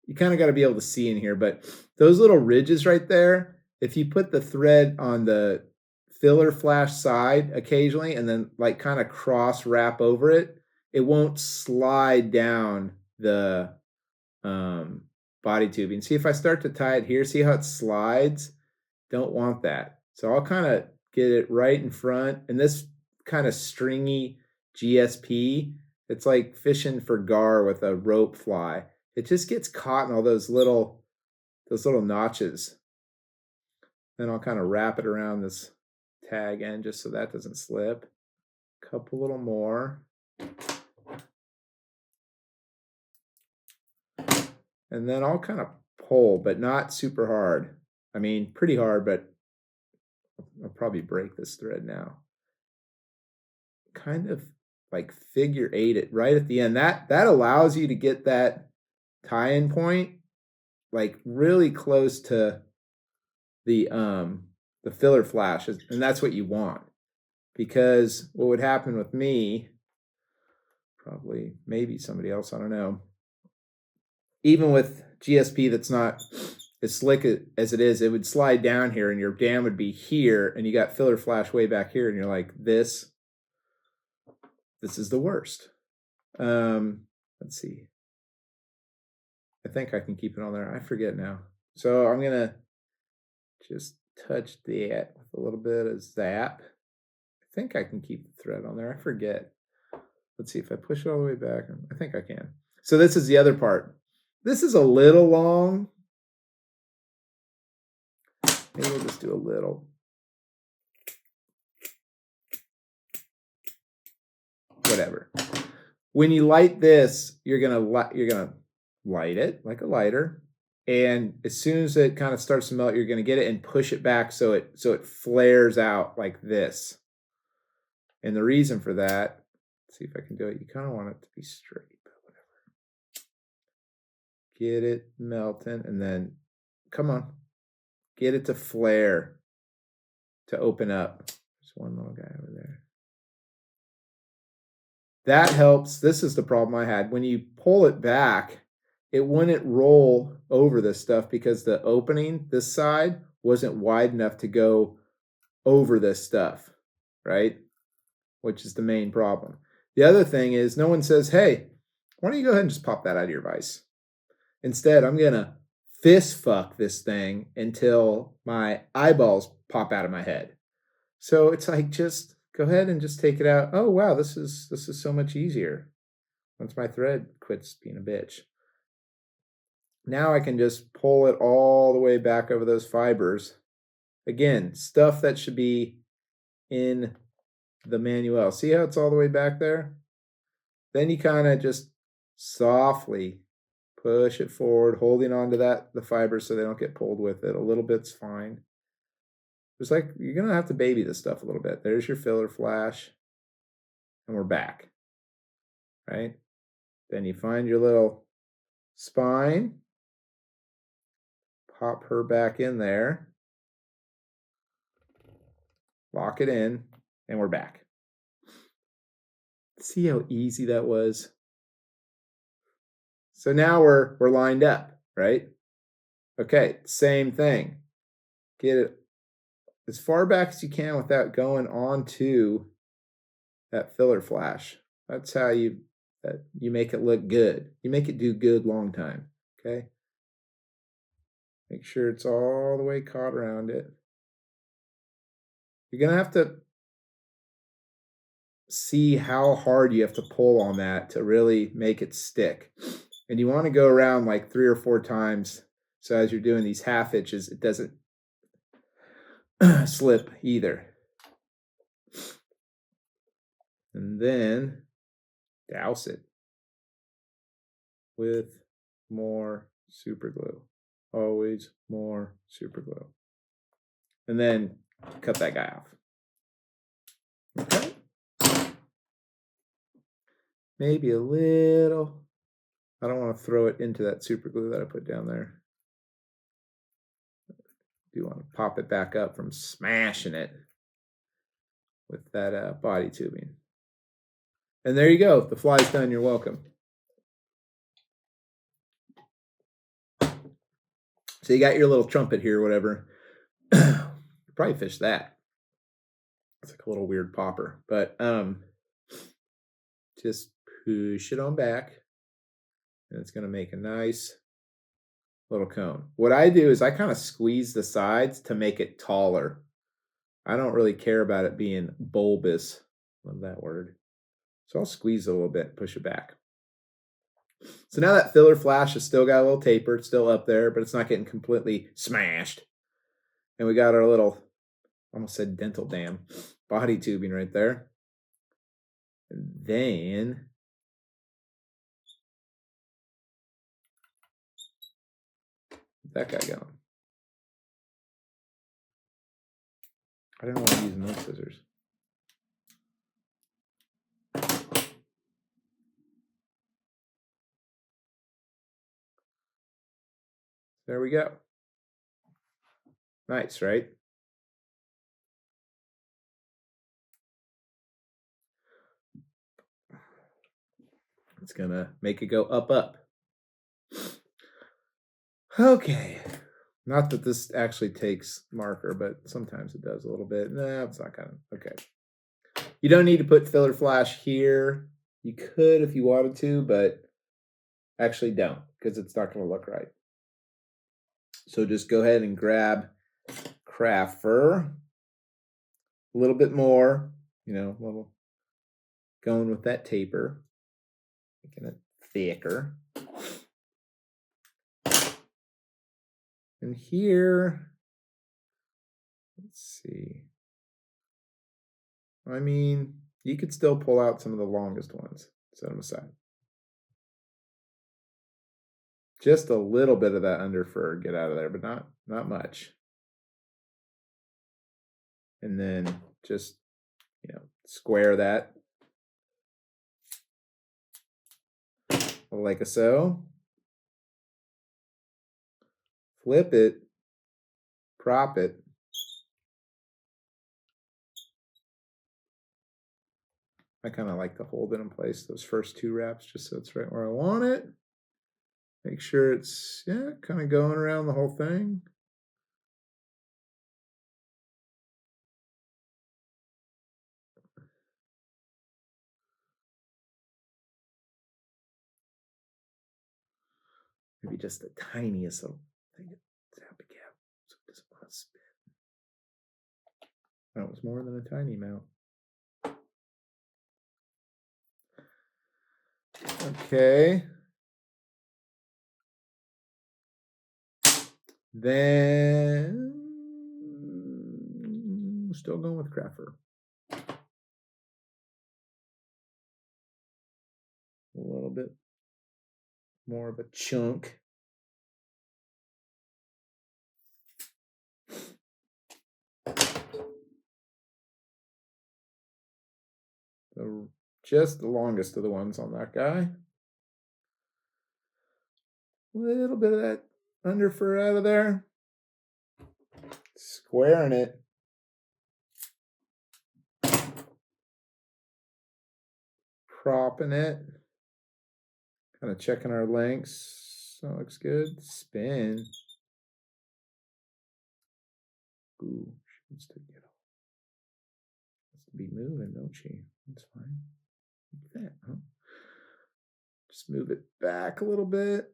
you kind of got to be able to see in here, but those little ridges right there, if you put the thread on the filler flash side occasionally and then like kind of cross wrap over it, it won't slide down the body tubing. See, if I start to tie it here, see how it slides? Don't want that. So I'll kind of get it right in front. And this kind of stringy GSP, it's like fishing for gar with a rope fly. It just gets caught in all those little notches. Then I'll kind of wrap it around this tag end just so that doesn't slip. A couple little more. And then I'll kind of pull, but not super hard. I mean, pretty hard, but I'll probably break this thread now. Kind of like figure 8 it right at the end. That allows you to get that tie-in point like really close to the filler flash, and that's what you want. Because what would happen with me, probably maybe somebody else, I don't know, even with GSP that's not as slick as it is, it would slide down here and your dam would be here and you got filler flash way back here and you're like, this is the worst. Let's see. I think I can keep it on there. I forget now. So I'm going to just touch that with a little bit of zap. I think I can keep the thread on there. I forget. Let's see if I push it all the way back. I think I can. So this is the other part. This is a little long. Maybe we'll just do a little. Whatever. When you light this, you're gonna light it like a lighter, and as soon as it kind of starts to melt, you're gonna get it and push it back so it flares out like this. And the reason for that, let's see if I can do it. You kind of want it to be straight, but whatever. Get it melting, and then come on, get it to flare, to open up. There's one little guy over there. That helps. This is the problem I had. When you pull it back, it wouldn't roll over this stuff because the opening, this side, wasn't wide enough to go over this stuff, right? Which is the main problem. The other thing is no one says, hey, why don't you go ahead and just pop that out of your vise? Instead, I'm going to fist fuck this thing until my eyeballs pop out of my head. So it's like, just go ahead and just take it out. Oh, wow, this is so much easier once my thread quits being a bitch. Now I can just pull it all the way back over those fibers. Again, stuff that should be in the manual. See how it's all the way back there? Then you kind of just softly push it forward, holding on to the fibers so they don't get pulled with it. A little bit's fine. It's like you're going to have to baby this stuff a little bit. There's your filler flash. And we're back. Right? Then you find your little spine. Pop her back in there. Lock it in. And we're back. See how easy that was? So now we're lined up, right? Okay, same thing. Get it as far back as you can without going onto that filler flash. That's how you make it look good. You make it do good long time, okay? Make sure it's all the way caught around it. You're going to have to see how hard you have to pull on that to really make it stick. And you want to go around like 3 or 4 times. So as you're doing these half hitches, it doesn't slip either. And then douse it with more super glue. Always more super glue. And then cut that guy off. Okay. Maybe a little. I don't want to throw it into that super glue that I put down there. Do want to pop it back up from smashing it with that body tubing. And there you go. The fly's done. You're welcome. So you got your little trumpet here, whatever. Probably fish that. It's like a little weird popper. But just push it on back. And it's going to make a nice little cone. What I do is I kind of squeeze the sides to make it taller. I don't really care about it being bulbous. Love that word. So I'll squeeze it a little bit, push it back. So now that filler flash has still got a little taper. It's still up there, but it's not getting completely smashed. And we got our little, almost said dental dam, body tubing right there. And then that guy going. I don't want to use those scissors. There we go. Nice, right? It's going to make it go up, up. Okay. Not that this actually takes marker, but sometimes it does a little bit. No, it's not kind of. Okay. You don't need to put filler flash here. You could if you wanted to, but actually don't, because it's not going to look right. So just go ahead and grab craft fur. A little bit more, a little going with that taper. Making it thicker. And here, let's see. I mean, you could still pull out some of the longest ones. Set them aside. Just a little bit of that under fur get out of there, but not much. And then just, square that like so. Flip it, prop it. I kind of like to hold it in place, those first 2 wraps, just so it's right where I want it. Make sure it's, kind of going around the whole thing. Maybe just the tiniest little thing. Tap a gap so it doesn't want to spin. That was more than a tiny amount. Okay. Then still going with craft fur. A little bit more of a chunk. Just the longest of the ones on that guy. A little bit of that under fur out of there. Squaring it. Propping it. Kind of checking our lengths. That looks good. Spin. Ooh, she wants to get off. Wants to be moving, don't she? That's fine. Like that, huh? Just move it back a little bit.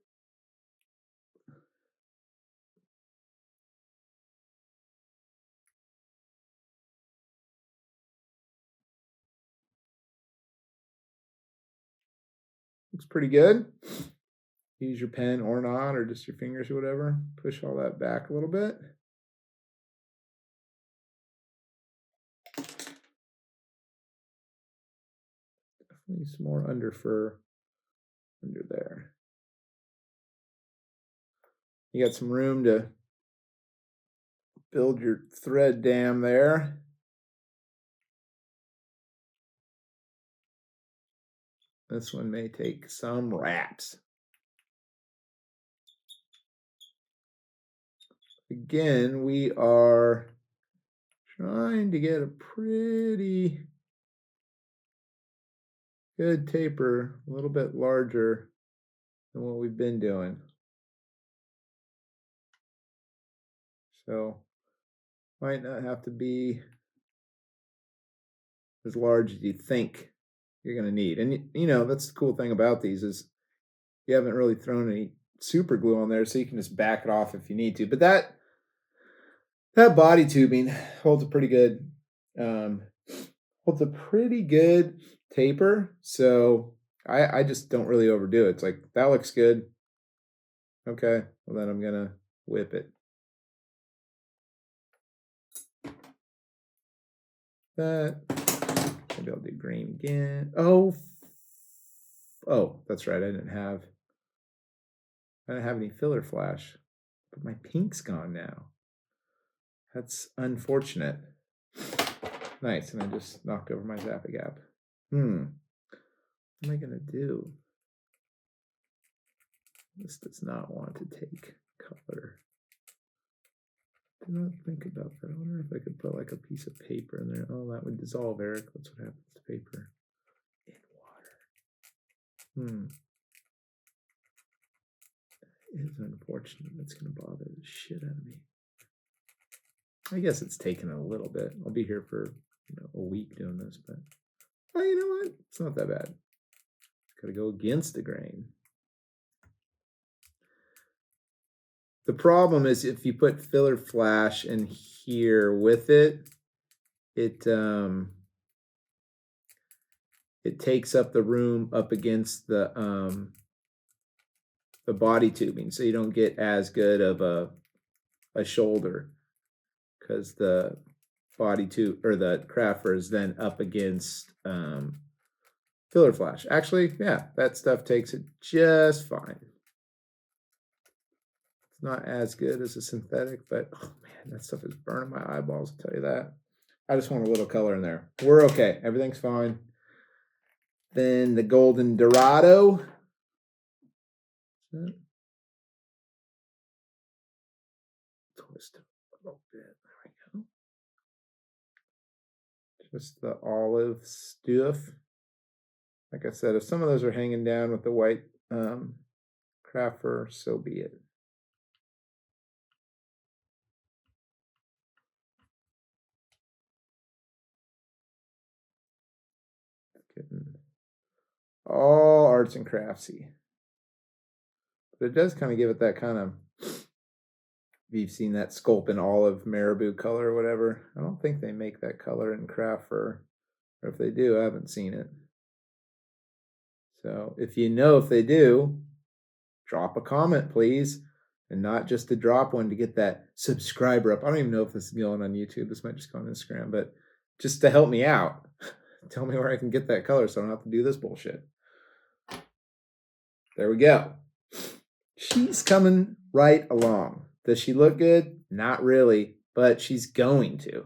Looks pretty good. Use your pen or not, or just your fingers or whatever. Push all that back a little bit. Definitely some more under fur under there. You got some room to build your thread dam there. This one may take some wraps. Again, we are trying to get a pretty good taper, a little bit larger than what we've been doing. So might not have to be as large as you think you're going to need. And that's the cool thing about these is you haven't really thrown any super glue on there, so you can just back it off if you need to. But that body tubing holds a pretty good taper. So I just don't really overdo it. It's like, that looks good. Okay, well then I'm gonna whip it. That maybe I'll do green again. Oh, that's right. I didn't have any filler flash, but my pink's gone now. That's unfortunate. Nice, and I just knocked over my Zappa Gap. What am I gonna do? This does not want to take color. Did not think about that. I wonder if I could put like a piece of paper in there. Oh, that would dissolve, Eric. That's what happens to paper in water. It is unfortunate. That's gonna bother the shit out of me. I guess it's taken a little bit. I'll be here for a week doing this, but you know what? It's not that bad. Gotta go against the grain. The problem is if you put filler flash in here with it, it takes up the room up against the body tubing, so you don't get as good of a a shoulder because the body tube or the crafter is then up against filler flash. Actually, yeah, that stuff takes it just fine. It's not as good as a synthetic, but oh man, that stuff is burning my eyeballs, I'll tell you that. I just want a little color in there. We're okay. Everything's fine. Then the golden Dorado. Twist it a little bit. There we go. Just the olive stuff. Like I said, if some of those are hanging down with the white craft fur, so be it. Getting all arts and craftsy. But it does kind of give it that kind of, if you've seen that Sculpting olive marabou color or whatever. I don't think they make that color in craft fur. Or if they do, I haven't seen it. So if you know if they do, drop a comment, please. And not just to drop one to get that subscriber up. I don't even know if this is going on YouTube. This might just go on Instagram. But just to help me out, tell me where I can get that color so I don't have to do this bullshit. There we go. She's coming right along. Does she look good? Not really, but she's going to.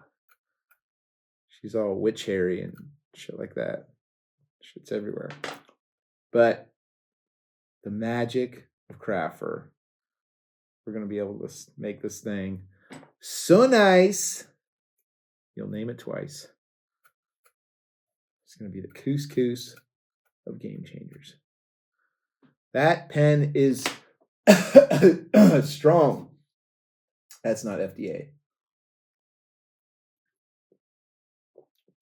She's all witch hairy and shit like that. Shit's everywhere. But the magic of craft fur. We're going to be able to make this thing so nice. You'll name it twice. It's going to be the couscous of game changers. That pen is strong. That's not FDA.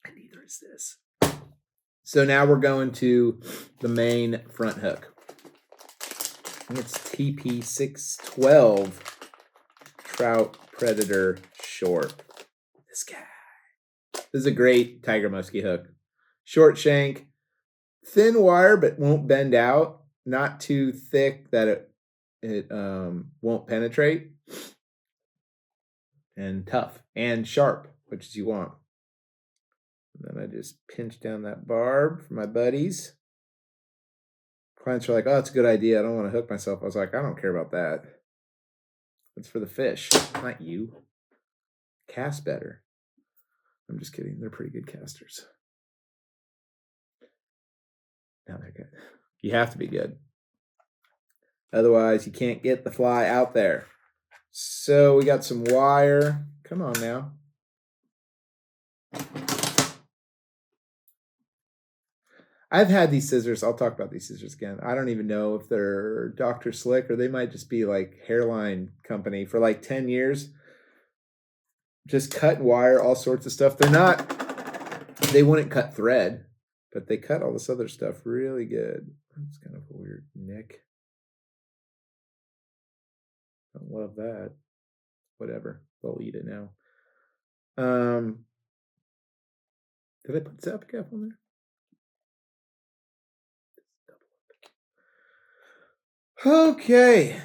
And neither is this. So now we're going to the main front hook. It's TP612 Trout Predator Short. This guy. This is a great tiger muskie hook. Short shank, thin wire, but won't bend out. Not too thick that it won't penetrate. And tough and sharp, which is you want. And then I just pinch down that barb for my buddies. Clients are like, oh, it's a good idea. I don't want to hook myself. I was like, I don't care about that. It's for the fish, not you. Cast better. I'm just kidding. They're pretty good casters. Now they're good. You have to be good. Otherwise, you can't get the fly out there. So we got some wire. Come on now. I've had these scissors. I'll talk about these scissors again. I don't even know if they're Dr. Slick or they might just be like Hairline Company for like 10 years. Just cut wire, all sorts of stuff. They wouldn't cut thread, but they cut all this other stuff really good. It's kind of a weird nick. Don't love that. Whatever. They'll eat it now. Did I put Zap Cap on there? Okay.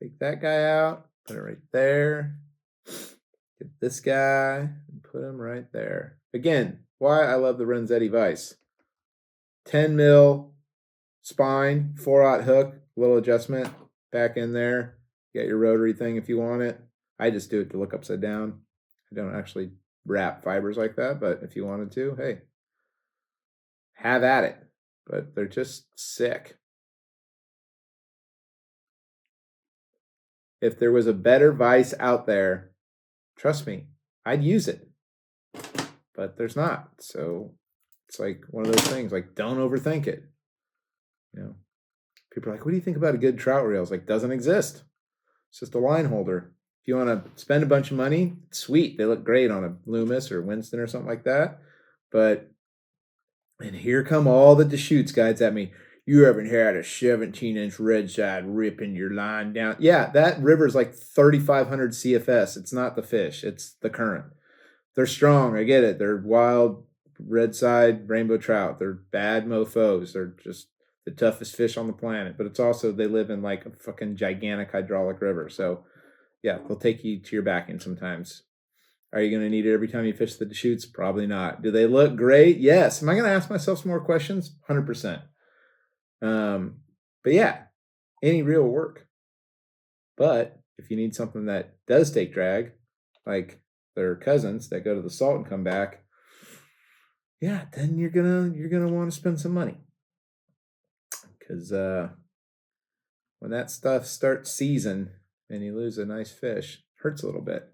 Take that guy out. Put it right there. Get this guy and put him right there. Again, why I love the Renzetti vise. 10 mil spine, 4/0 hook, little adjustment back in there. You got your rotary thing if you want it. I just do it to look upside down. I don't actually wrap fibers like that, but if you wanted to, hey, have at it. But they're just sick. If there was a better vise out there, trust me, I'd use it. But there's not. So it's like one of those things, like, don't overthink it. You know, people are like, what do you think about a good trout reel? It's like, doesn't exist. It's just a line holder. If you want to spend a bunch of money, sweet. They look great on a Loomis or Winston or something like that. But, and here come all the Deschutes guides at me. You haven't had a 17-inch red side ripping your line down. Yeah, that river's like 3,500 CFS. It's not the fish. It's the current. They're strong. I get it. They're wild red side rainbow trout. They're bad mofos. They're just the toughest fish on the planet. But it's also, they live in like a fucking gigantic hydraulic river. So Yeah, they'll take you to your backing sometimes. Are you going to need it every time you fish the Deschutes? Probably not. Do they look great? Yes. Am I going to ask myself some more questions? 100%. But yeah, any reel will work. But if you need something that does take drag, like their cousins that go to the salt and come back, yeah, then you're gonna want to spend some money. Because when that stuff starts season and you lose a nice fish, it hurts a little bit.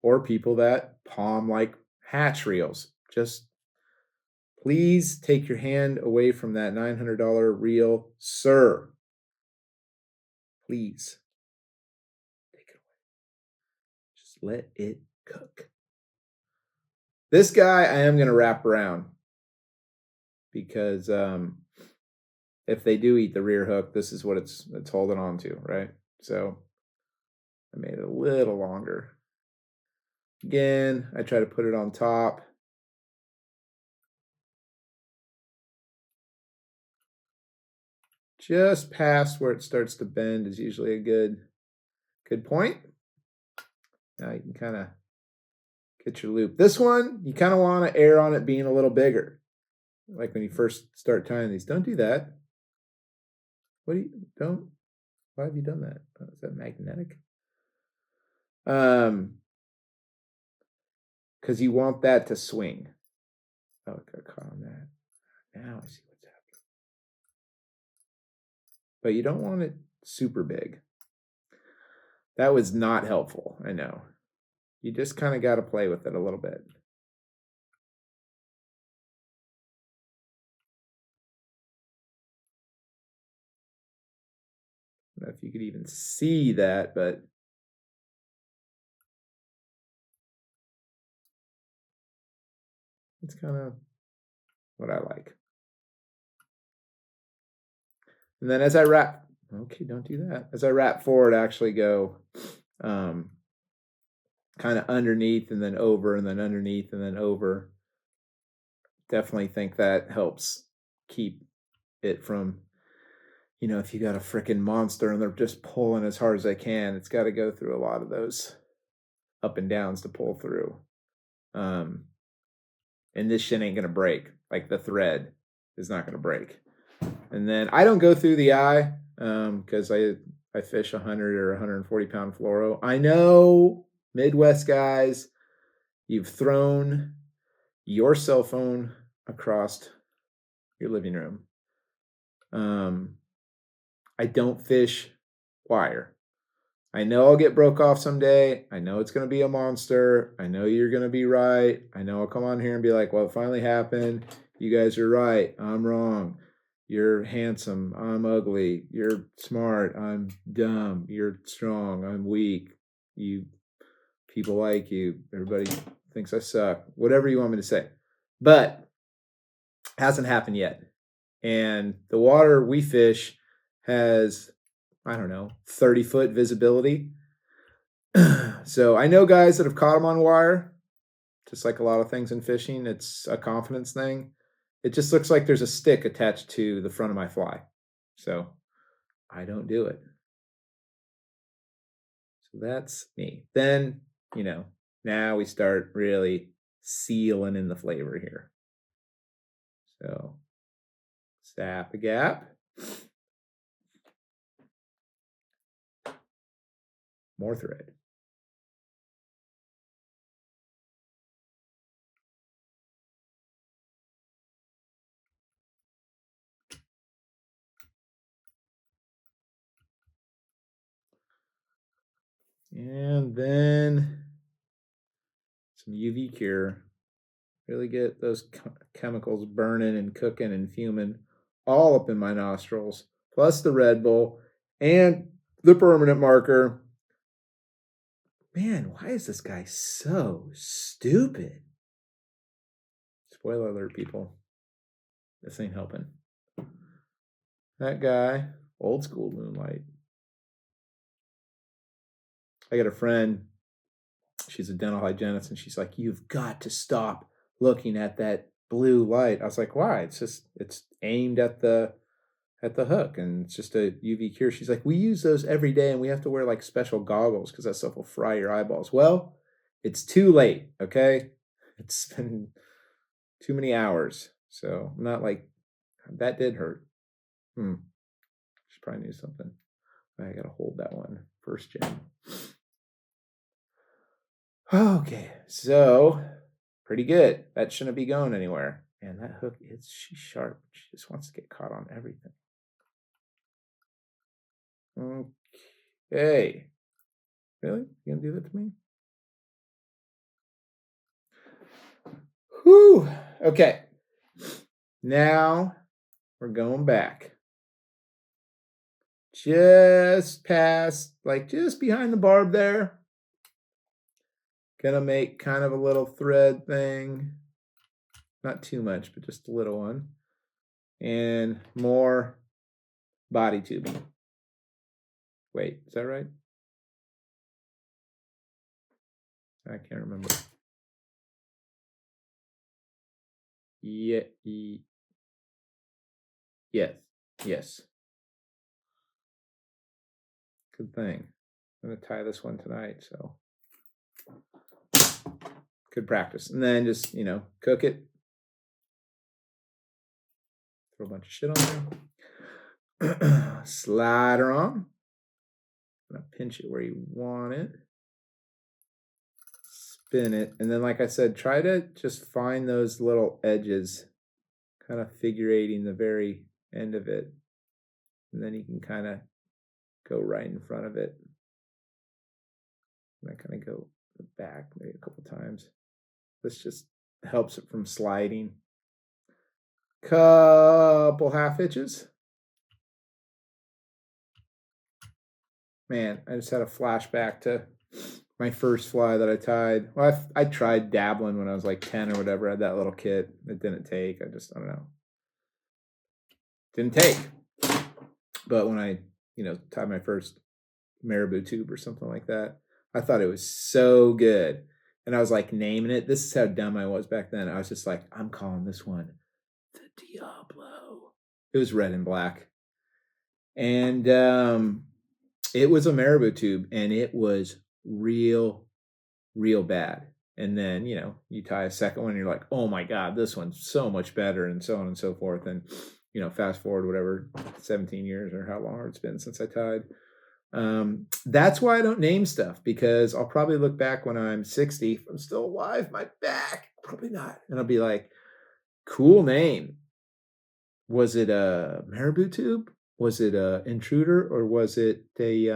Or people that palm like hatch reels. Just please take your hand away from that $900 reel, sir. Please take it away. Just let it cook. This guy I am going to wrap around because if they do eat the rear hook, this is what it's holding on to, right? So I made it a little longer. Again, I try to put it on top. Just past where it starts to bend is usually a good point. Now you can kind of get your loop. This one, you kind of want to err on it being a little bigger. Like when you first start tying these. Don't do that. Why have you done that? Oh, is that magnetic? Because you want that to swing. Oh, I got caught on that. Now I see what's happening. But you don't want it super big. That was not helpful, I know. You just kind of got to play with it a little bit. I don't know if you could even see that, but it's kind of what I like. And then as I wrap, okay, don't do that. As I wrap forward, I actually go kind of underneath and then over and then underneath and then over. Definitely think that helps keep it from, if you got a freaking monster and they're just pulling as hard as they can, it's got to go through a lot of those up and downs to pull through. And this shit ain't gonna break. Like the thread is not gonna break. And then I don't go through the eye because I fish 100 or 140 pound fluoro. I know Midwest guys, you've thrown your cell phone across your living room. I don't fish wire. I know I'll get broke off someday. I know it's going to be a monster. I know you're going to be right. I know I'll come on here and be like, well, it finally happened. You guys are right. I'm wrong. You're handsome. I'm ugly. You're smart. I'm dumb. You're strong. I'm weak. You people like you. Everybody thinks I suck. Whatever you want me to say. But it hasn't happened yet. And the water we fish has, I don't know, 30-foot visibility. So I know guys that have caught them on wire, just like a lot of things in fishing. It's a confidence thing. It just looks like there's a stick attached to the front of my fly. So I don't do it. So that's me. Then, now we start really sealing in the flavor here. So sap a gap. More thread. And then some UV cure. Really get those chemicals burning and cooking and fuming all up in my nostrils, plus the Red Bull and the permanent marker. Man, why is this guy so stupid? Spoiler alert, people. This ain't helping. That guy, old school moonlight. I got a friend, she's a dental hygienist, and she's like, you've got to stop looking at that blue light. I was like, why? It's aimed at the at the hook, and it's just a UV cure. She's like, we use those every day, and we have to wear like special goggles because that stuff will fry your eyeballs. Well, it's too late, okay? It's been too many hours, so I'm not like, that did hurt. She probably knew something. I gotta hold that one. First gen. Okay, so pretty good. That shouldn't be going anywhere. And that hook she's sharp. She just wants to get caught on everything. Okay. Really? You gonna do that to me? Whew. Okay. Now we're going back. Just past, like just behind the barb there. Gonna make kind of a little thread thing. Not too much, but just a little one. And more body tubing. Wait, is that right? I can't remember. Yeah. Yes. Good thing. I'm gonna tie this one tonight, so good practice. And then just, cook it. Throw a bunch of shit on there. Slide her on. I'm gonna pinch it where you want it. Spin it. And then, like I said, try to just find those little edges, kind of figurating the very end of it. And then you can kind of go right in front of it. And I kind of go back maybe a couple times. This just helps it from sliding. Couple half hitches. Man, I just had a flashback to my first fly that I tied. Well, I tried dabbling when I was like 10 or whatever. I had that little kit. It didn't take. I don't know. Didn't take. But when I, tied my first marabou tube or something like that, I thought it was so good. And I was like naming it. This is how dumb I was back then. I was just like, I'm calling this one the Diablo. It was red and black. And it was a marabou tube, and it was real bad. And then, you tie a second one and you're like, oh my God, this one's so much better, and so on and so forth. And, fast forward, whatever, 17 years or how long it's been since I tied. That's why I don't name stuff, because I'll probably look back when I'm 60, if I'm still alive, my back, probably not. And I'll be like, cool name. Was it a marabou tube? Was it a intruder, or was it a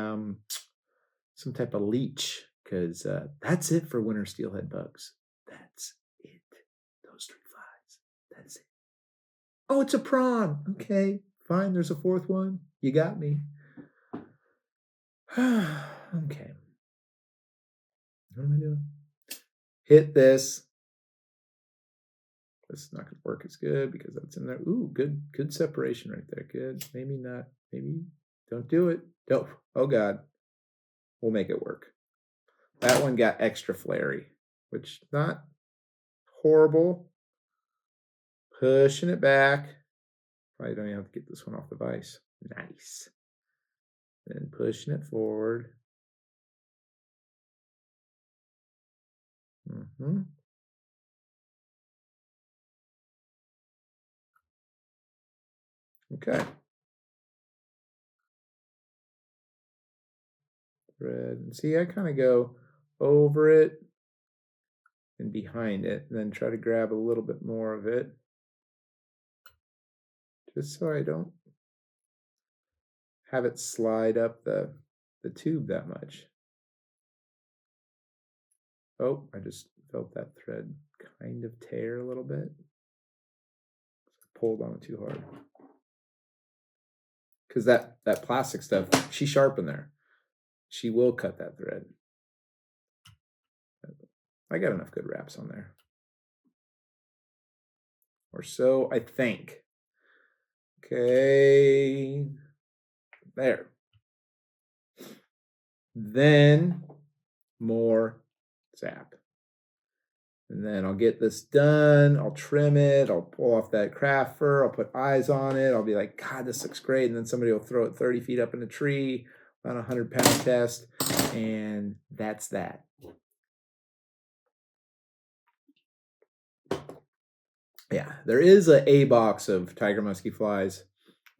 some type of leech? Because that's it for winter steelhead bugs. That's it. Those 3 flies. That's it. Oh, it's a prawn. Okay, fine. There's a 4th one. You got me. Okay. What am I doing? Hit this. This is not going to work as good because that's in there. Ooh, good separation right there. Good. Maybe not. Maybe don't do it. Don't. Oh God. We'll make it work. That one got extra flary, which not horrible. Pushing it back. Probably don't even have to get this one off the vise. Nice. Then pushing it forward. Okay. Thread. And see, I kind of go over it and behind it, and then try to grab a little bit more of it, just so I don't have it slide up the tube that much. Oh, I just felt that thread kind of tear a little bit. I pulled on it too hard. Because that plastic stuff, she's sharp in there. She will cut that thread. I got enough good wraps on there. Or so I think. Okay. There. Then more zap. And then I'll get this done. I'll trim it. I'll pull off that craft fur. I'll put eyes on it. I'll be like, God, this looks great. And then somebody will throw it 30 feet up in a tree on a 100-pound test. And that's that. Yeah, there is a box of tiger musky flies.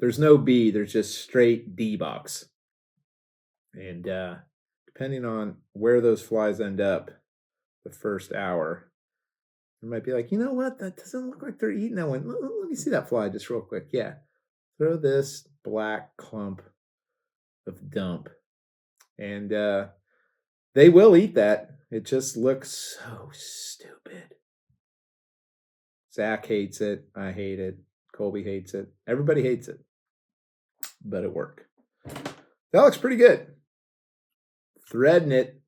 There's no B. There's just straight D box. And depending on where those flies end up the first hour, it might be like, you know what? That doesn't look like they're eating that one. Let me see that fly just real quick. Yeah. Throw this black clump of dump. And they will eat that. It just looks so stupid. Zach hates it. I hate it. Colby hates it. Everybody hates it. But it worked. That looks pretty good. Threading it.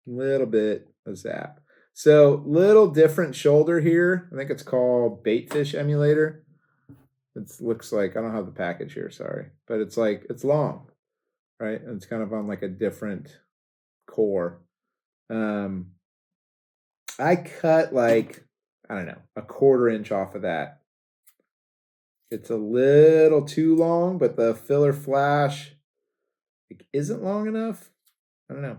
Little bit of zap. So little different shoulder here. I think it's called Baitfish Emulator. It looks like, I don't have the package here, sorry. But it's like, it's long, right? And it's kind of on like a different core. I cut like, I don't know, a 1/4 inch off of that. It's a little too long, but the filler flash isn't long enough. I don't know.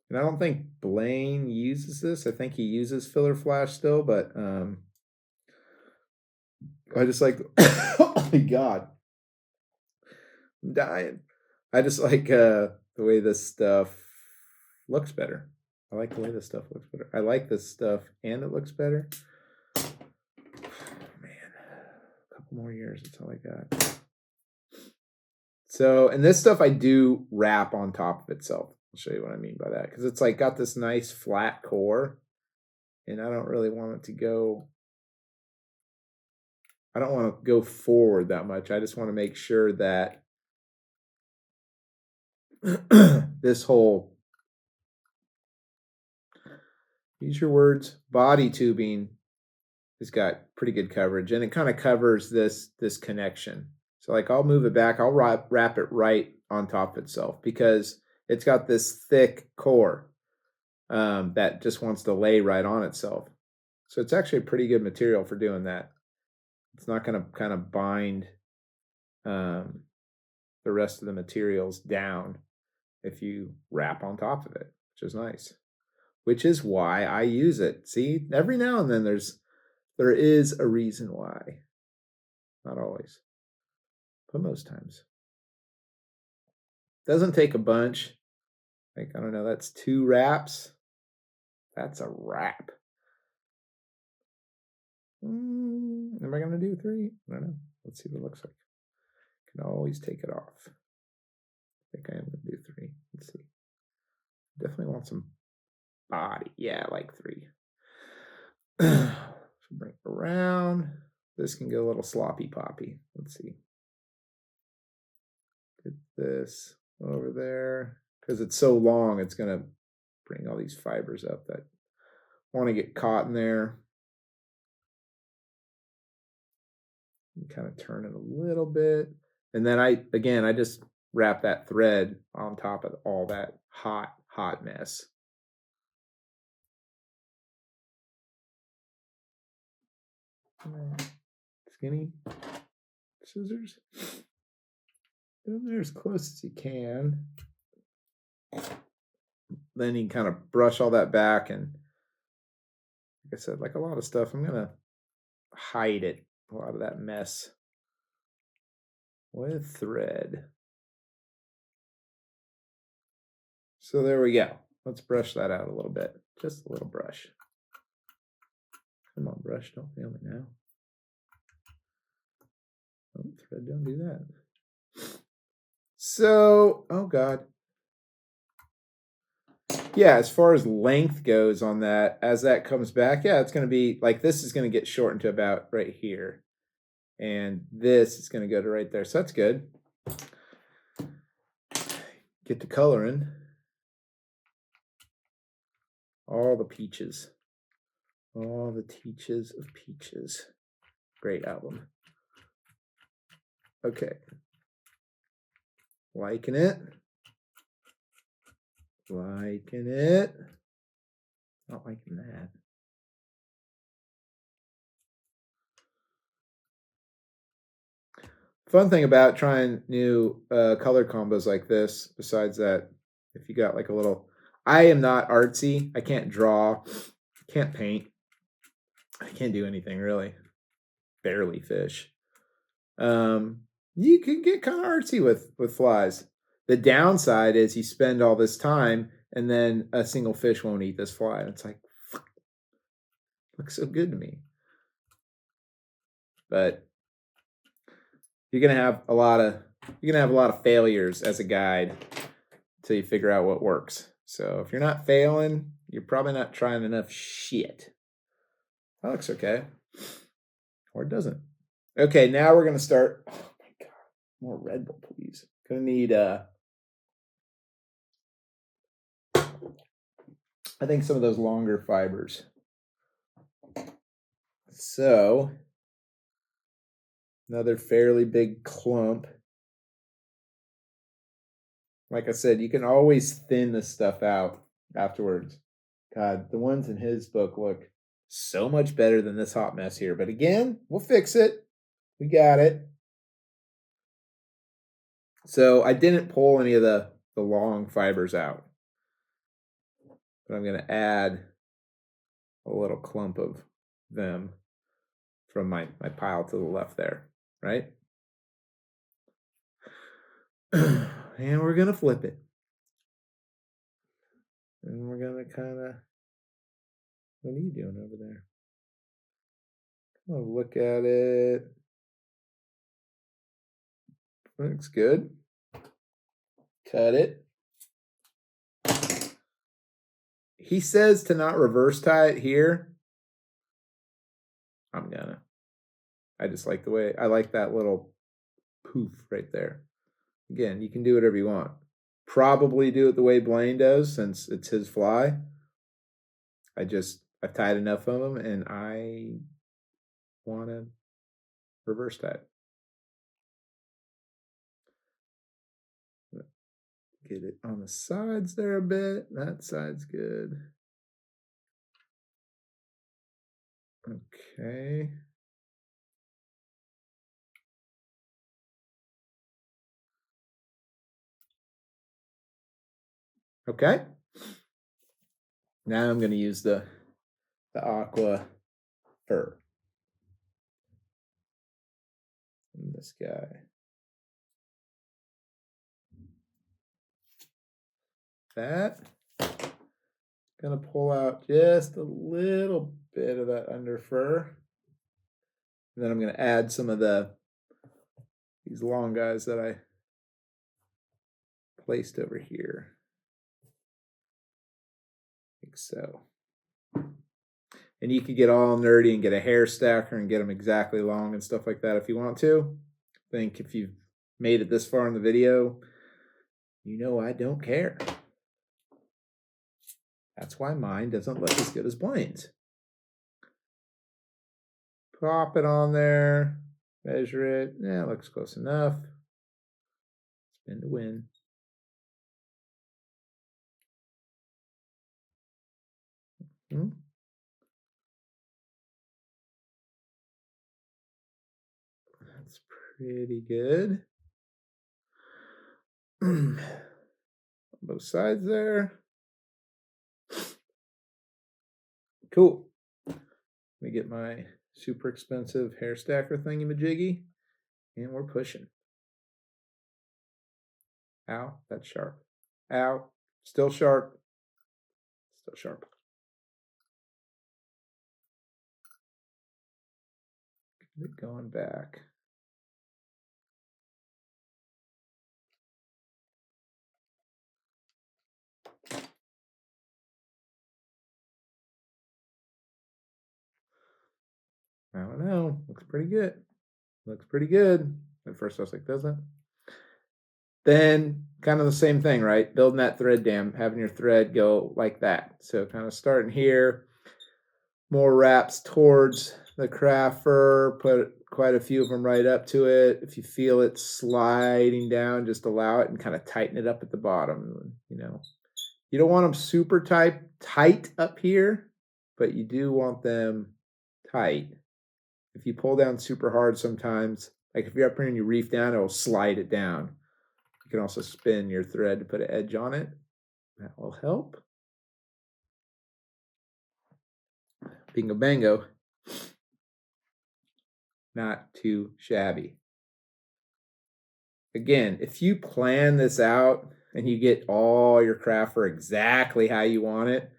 And I don't think Blane uses this. I think he uses filler flash still, but I just like, oh my God, I'm dying. I just like the way this stuff looks better. I like the way this stuff looks better. I like this stuff and it looks better. Man, a couple more years, that's all I got. So, and this stuff I do wrap on top of itself. I'll show you what I mean by that. Because it's like got this nice flat core. And I don't really want it to go, I don't want to go forward that much. I just want to make sure that this whole, use your words, body tubing has got pretty good coverage. And it kind of covers this connection. So like I'll move it back. I'll wrap it right on top of itself because it's got this thick core that just wants to lay right on itself. So it's actually a pretty good material for doing that. It's not going to kind of bind the rest of the materials down if you wrap on top of it, which is nice. Which is why I use it. See, every now and then there is a reason why. Not always, but most times. Doesn't take a bunch. Like, I don't know, that's 2 wraps. That's a wrap. Am I going to do 3? I don't know. Let's see what it looks like. Can always take it off. I think I am going to do 3. Let's see. Definitely want some body. Yeah, I like 3. So bring it around. This can get a little sloppy poppy. Let's see. Get this over there. Because it's so long, it's going to bring all these fibers up that want to get caught in there. And kind of turn it a little bit. And then I just wrap that thread on top of all that hot mess. Skinny scissors. Get in there as close as you can. Then you kind of brush all that back, and like I said, like a lot of stuff, I'm gonna hide it, a lot of that mess with thread. So there we go. Let's brush that out a little bit. Just a little brush. Come on, brush, don't fail me now. Oh, thread, don't do that. So, oh God. Yeah, as far as length goes on that, as that comes back, yeah, it's going to be like this is going to get shortened to about right here. And this is going to go to right there. So that's good. Get to coloring. All the peaches. All the teaches of peaches. Great album. Okay. Liking it. Liking it. Not liking that. Fun thing about trying new color combos like this, besides that, if you got like a little... I am not artsy. I can't draw. Can't paint. I can't do anything really. Barely fish. You can get kind of artsy with flies. The downside is you spend all this time and then a single fish won't eat this fly. And it's like, fuck, looks so good to me. But you're gonna have a lot of failures as a guide until you figure out what works. So if you're not failing, you're probably not trying enough shit. That looks okay. Or it doesn't. Okay, now we're gonna start. Oh my god, more Red Bull, please. Gonna need I think some of those longer fibers. So another fairly big clump. Like I said, you can always thin this stuff out afterwards. God, the ones in his book look so much better than this hot mess here. But again, we'll fix it. We got it. So I didn't pull any of the long fibers out. But I'm going to add a little clump of them from my pile to the left there, right? And we're going to flip it. And we're going to kind of... What are you doing over there? Oh, look at it. Looks good. Cut it. He says to not reverse tie it here. I'm gonna. I just like the way, I like that little poof right there. Again, you can do whatever you want. Probably do it the way Blane does since it's his fly. I've tied enough of them and I want to reverse tie it. Get it on the sides there a bit. That side's good. Okay. Okay. Now I'm going to use the aqua fur. And this guy. That. Gonna pull out just a little bit of that under fur. And then I'm gonna add some of these long guys that I placed over here. Like so. And you could get all nerdy and get a hair stacker and get them exactly long and stuff like that if you want to. I think if you've made it this far in the video, you know I don't care. That's why mine doesn't look as good as Blane's. Pop it on there, measure it. Yeah, it looks close enough. Spin to win. That's pretty good. Both sides there. Cool. Let me get my super expensive hair stacker thingy-majiggy. And we're pushing. Ow, that's sharp. Ow, still sharp. Still sharp. Keep it going back. I don't know. Looks pretty good. Looks pretty good. At first I was like, doesn't it? Then kind of the same thing, right? Building that thread dam, having your thread go like that. So kind of starting here, more wraps towards the craft fur, put quite a few of them right up to it. If you feel it sliding down, just allow it and kind of tighten it up at the bottom. You know, you don't want them super tight up here, but you do want them tight. If you pull down super hard sometimes, like if you're up here and you reef down, it'll slide it down. You can also spin your thread to put an edge on it. That will help. Bingo bango. Not too shabby. Again, if you plan this out and you get all your craft for exactly how you want it,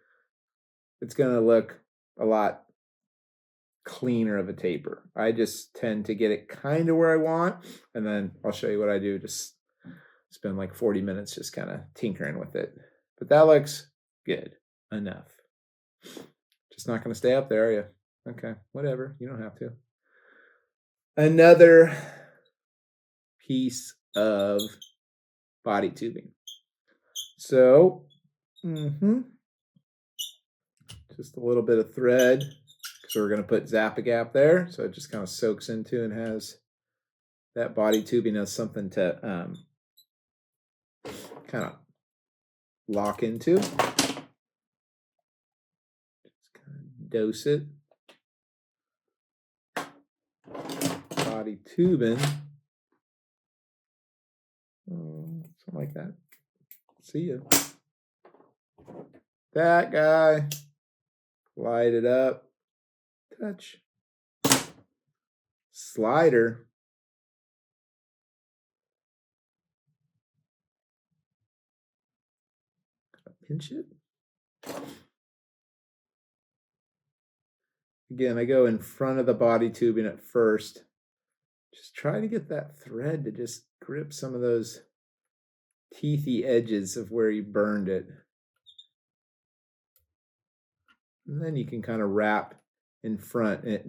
it's going to look a lot cleaner of a taper. I just tend to get it kind of where I want, and then I'll show you what I do. Just spend like 40 minutes just kind of tinkering with it. But that looks good enough. Just not going to stay up there, are you? Okay, whatever. You don't have to. Another piece of body tubing. So, just a little bit of thread, because we're going to put Zap-A-Gap there. So it just kind of soaks into and has that body tubing as something to kind of lock into. Just kind of dose it. Body tubing. Something like that. See ya. That guy. Light it up. Touch. Slider. Pinch it. Again, I go in front of the body tubing at first. Just try to get that thread to just grip some of those teethy edges of where you burned it. And then you can kind of wrap in front. And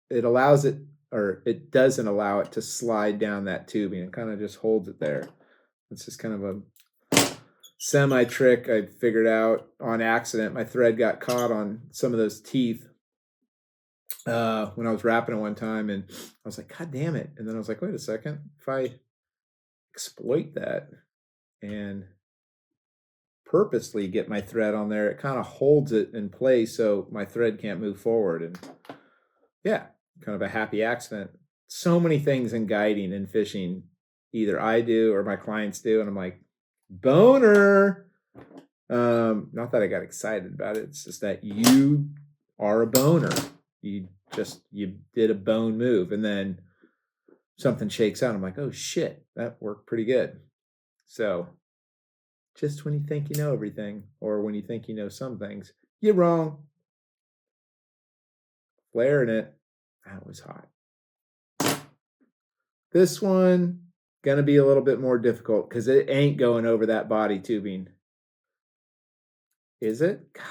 it allows it, or it doesn't allow it to slide down that tubing. It kind of just holds it there. It's just kind of a semi-trick I figured out on accident. My thread got caught on some of those teeth when I was wrapping it one time, and I was like, God damn it. And then I was like, wait a second. If I exploit that and purposely get my thread on there, it kind of holds it in place so my thread can't move forward. And yeah, kind of a happy accident. So many things in guiding and fishing, either I do or my clients do, and I'm like, boner. Not that I got excited about it. It's just that you are a boner. You did a bone move, and then something shakes out. I'm like, oh shit, that worked pretty good. So just when you think you know everything, or when you think you know some things, you're wrong. Flaring it. That was hot. This one, gonna be a little bit more difficult because it ain't going over that body tubing. Is it? God.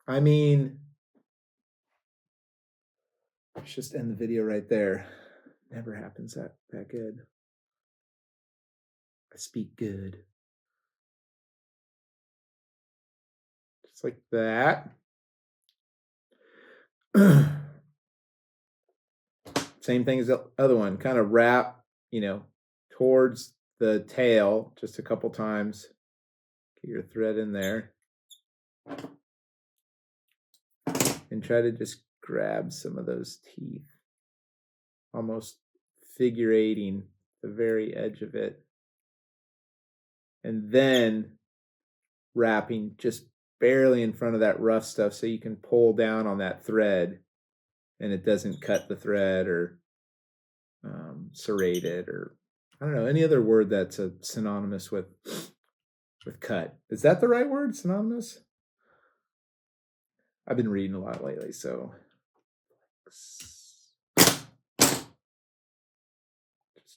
I mean, let's just end the video right there. Never happens that good. I speak good. Just like that. Same thing as the other one. Kind of wrap, towards the tail just a couple times. Get your thread in there. And try to just grab some of those teeth. Almost figure eighting the very edge of it. And then wrapping just barely in front of that rough stuff so you can pull down on that thread and it doesn't cut the thread or serrate it, or I don't know, any other word that's synonymous with cut. Is that the right word? Synonymous? I've been reading a lot lately, so just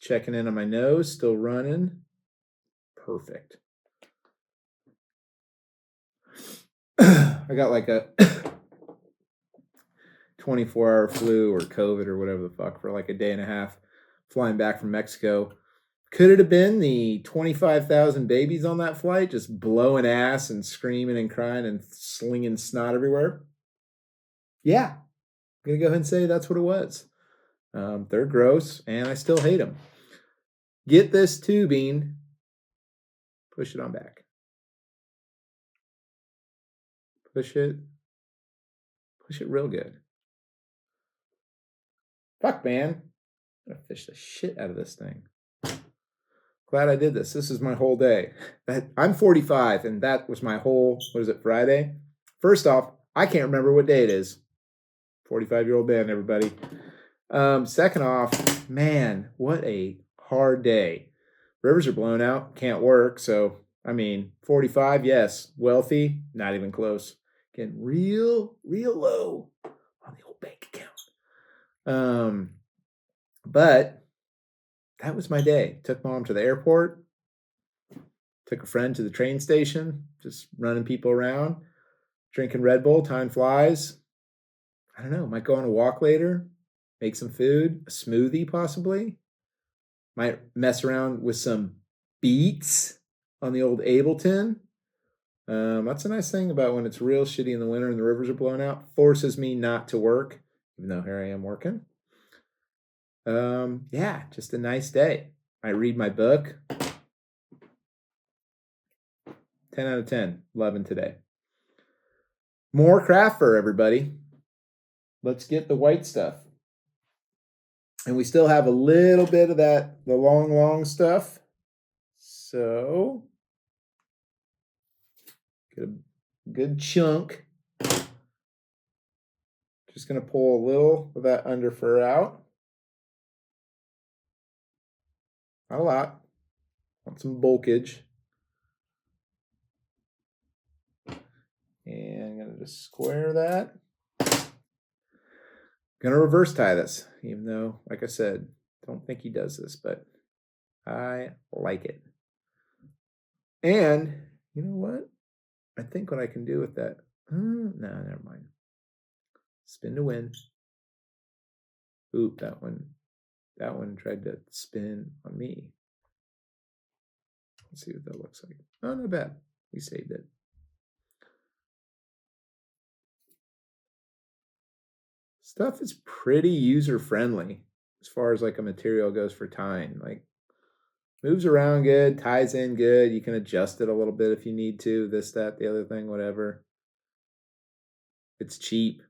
checking in on my nose, still running. Perfect. I got like a 24-hour flu or COVID or whatever the fuck for like a day and a half flying back from Mexico. Could it have been the 25,000 babies on that flight just blowing ass and screaming and crying and slinging snot everywhere? Yeah. I'm going to go ahead and say that's what it was. They're gross, and I still hate them. Get this tubing, push it on back. Push it real good. Fuck, man. I'm gonna fish the shit out of this thing. Glad I did this. This is my whole day. I'm 45, and that was my whole, what is it, Friday? First off, I can't remember what day it is. 45-year-old man, everybody. Second off, man, what a hard day. Rivers are blown out, can't work. So, I mean, 45, yes. Wealthy, not even close. Getting real low on the old bank account. But that was my day. Took mom to the airport. Took a friend to the train station, just running people around, drinking Red Bull, time flies. I don't know, might go on a walk later, make some food, a smoothie possibly. Might mess around with some beets on the old Ableton. That's a nice thing about when it's real shitty in the winter and the rivers are blown out. Forces me not to work, even though here I am working. Yeah, just a nice day. I read my book. 10 out of 10. 11 today. More craft fur, everybody. Let's get the white stuff. And we still have a little bit of that, the long stuff. So, get a good chunk. Just going to pull a little of that under fur out. Not a lot. Want some bulkage. And I'm going to just square that. Going to reverse tie this, even though, like I said, don't think he does this, but I like it. And you know what? I think what I can do with that, no, never mind. Spin to win. Oop, that one tried to spin on me. Let's see what that looks like. Oh, not bad. We saved it. Stuff is pretty user-friendly as far as like a material goes for tying. Like, moves around good, ties in good. You can adjust it a little bit if you need to. This, that, the other thing, whatever. It's cheap.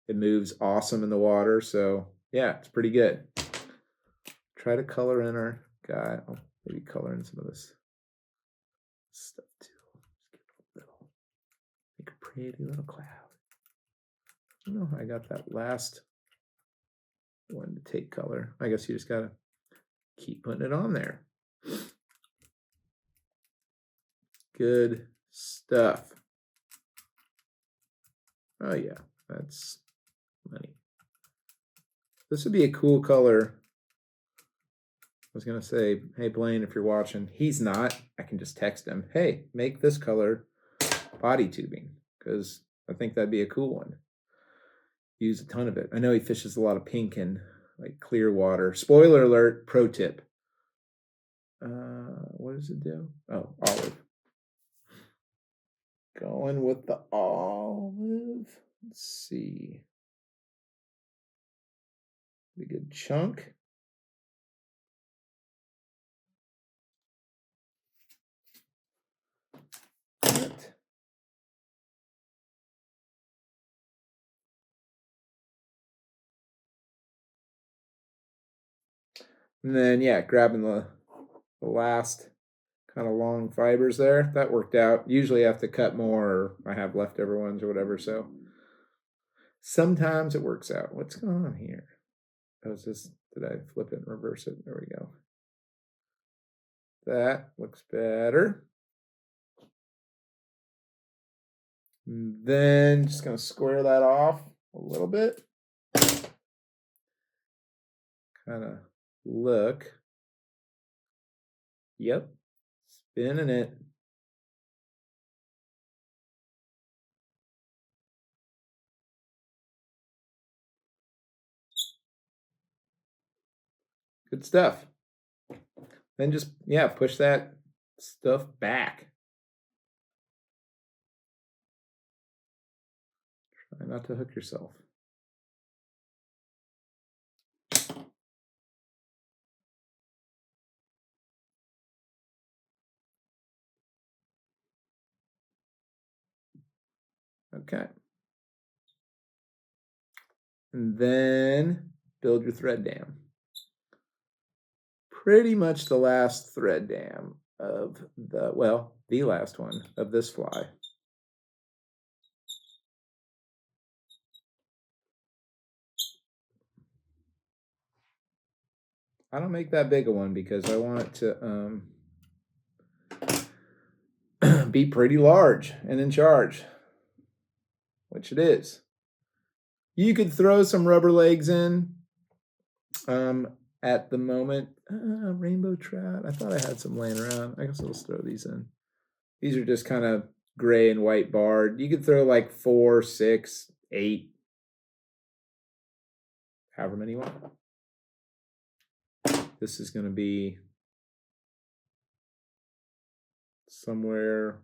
It moves awesome in the water. So, yeah, it's pretty good. Try to color in our guy. I'll maybe color in some of this stuff too. Make a pretty little cloud. I don't know how I got that last one to take color. I guess you just gotta keep putting it on there. Good stuff. Oh yeah, that's money. This would be a cool color. I was gonna say, hey Blane, if you're watching, he's not. I can just text him, hey, make this color body tubing, because I think that'd be a cool one. Use a ton of it. I know he fishes a lot of pink and like clear water. Spoiler alert, pro tip. What does it do? Oh, olive. Going with the olive. Let's see. A good chunk. And then, yeah, grabbing the last kind of long fibers there. That worked out. Usually I have to cut more, or I have leftover ones or whatever. So sometimes it works out. What's going on here? Oh, is this, did I flip it and reverse it? There we go. That looks better. And then just going to square that off a little bit. Kind of look. Yep. Spinning it. Good stuff. Then just, yeah, push that stuff back. Try not to hook yourself. Okay. And then build your thread dam. Pretty much the last thread dam of the, well, the last one of this fly. I don't make that big a one because I want it to be pretty large and in charge, which it is. You could throw some rubber legs in at the moment. Rainbow trout. I thought I had some laying around. I guess I'll just throw these in. These are just kind of gray and white barred. You could throw like 4, 6, 8, however many you want. This is going to be somewhere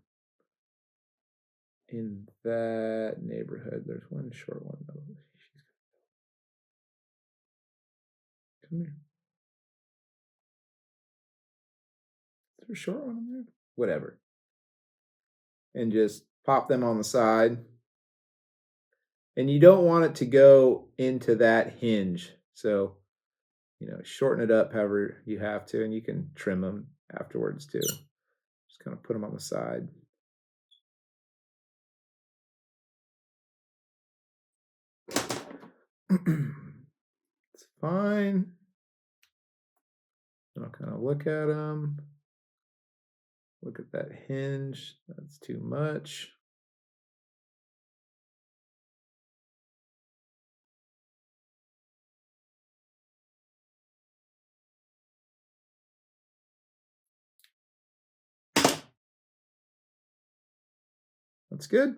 in that neighborhood. There's one short one though. Come here. Is there a short one in there? Whatever. And just pop them on the side. And you don't want it to go into that hinge. So, shorten it up however you have to, and you can trim them afterwards too. Just kind of put them on the side. It's fine. And I'll kind of look at them. Look at that hinge. That's too much. That's good.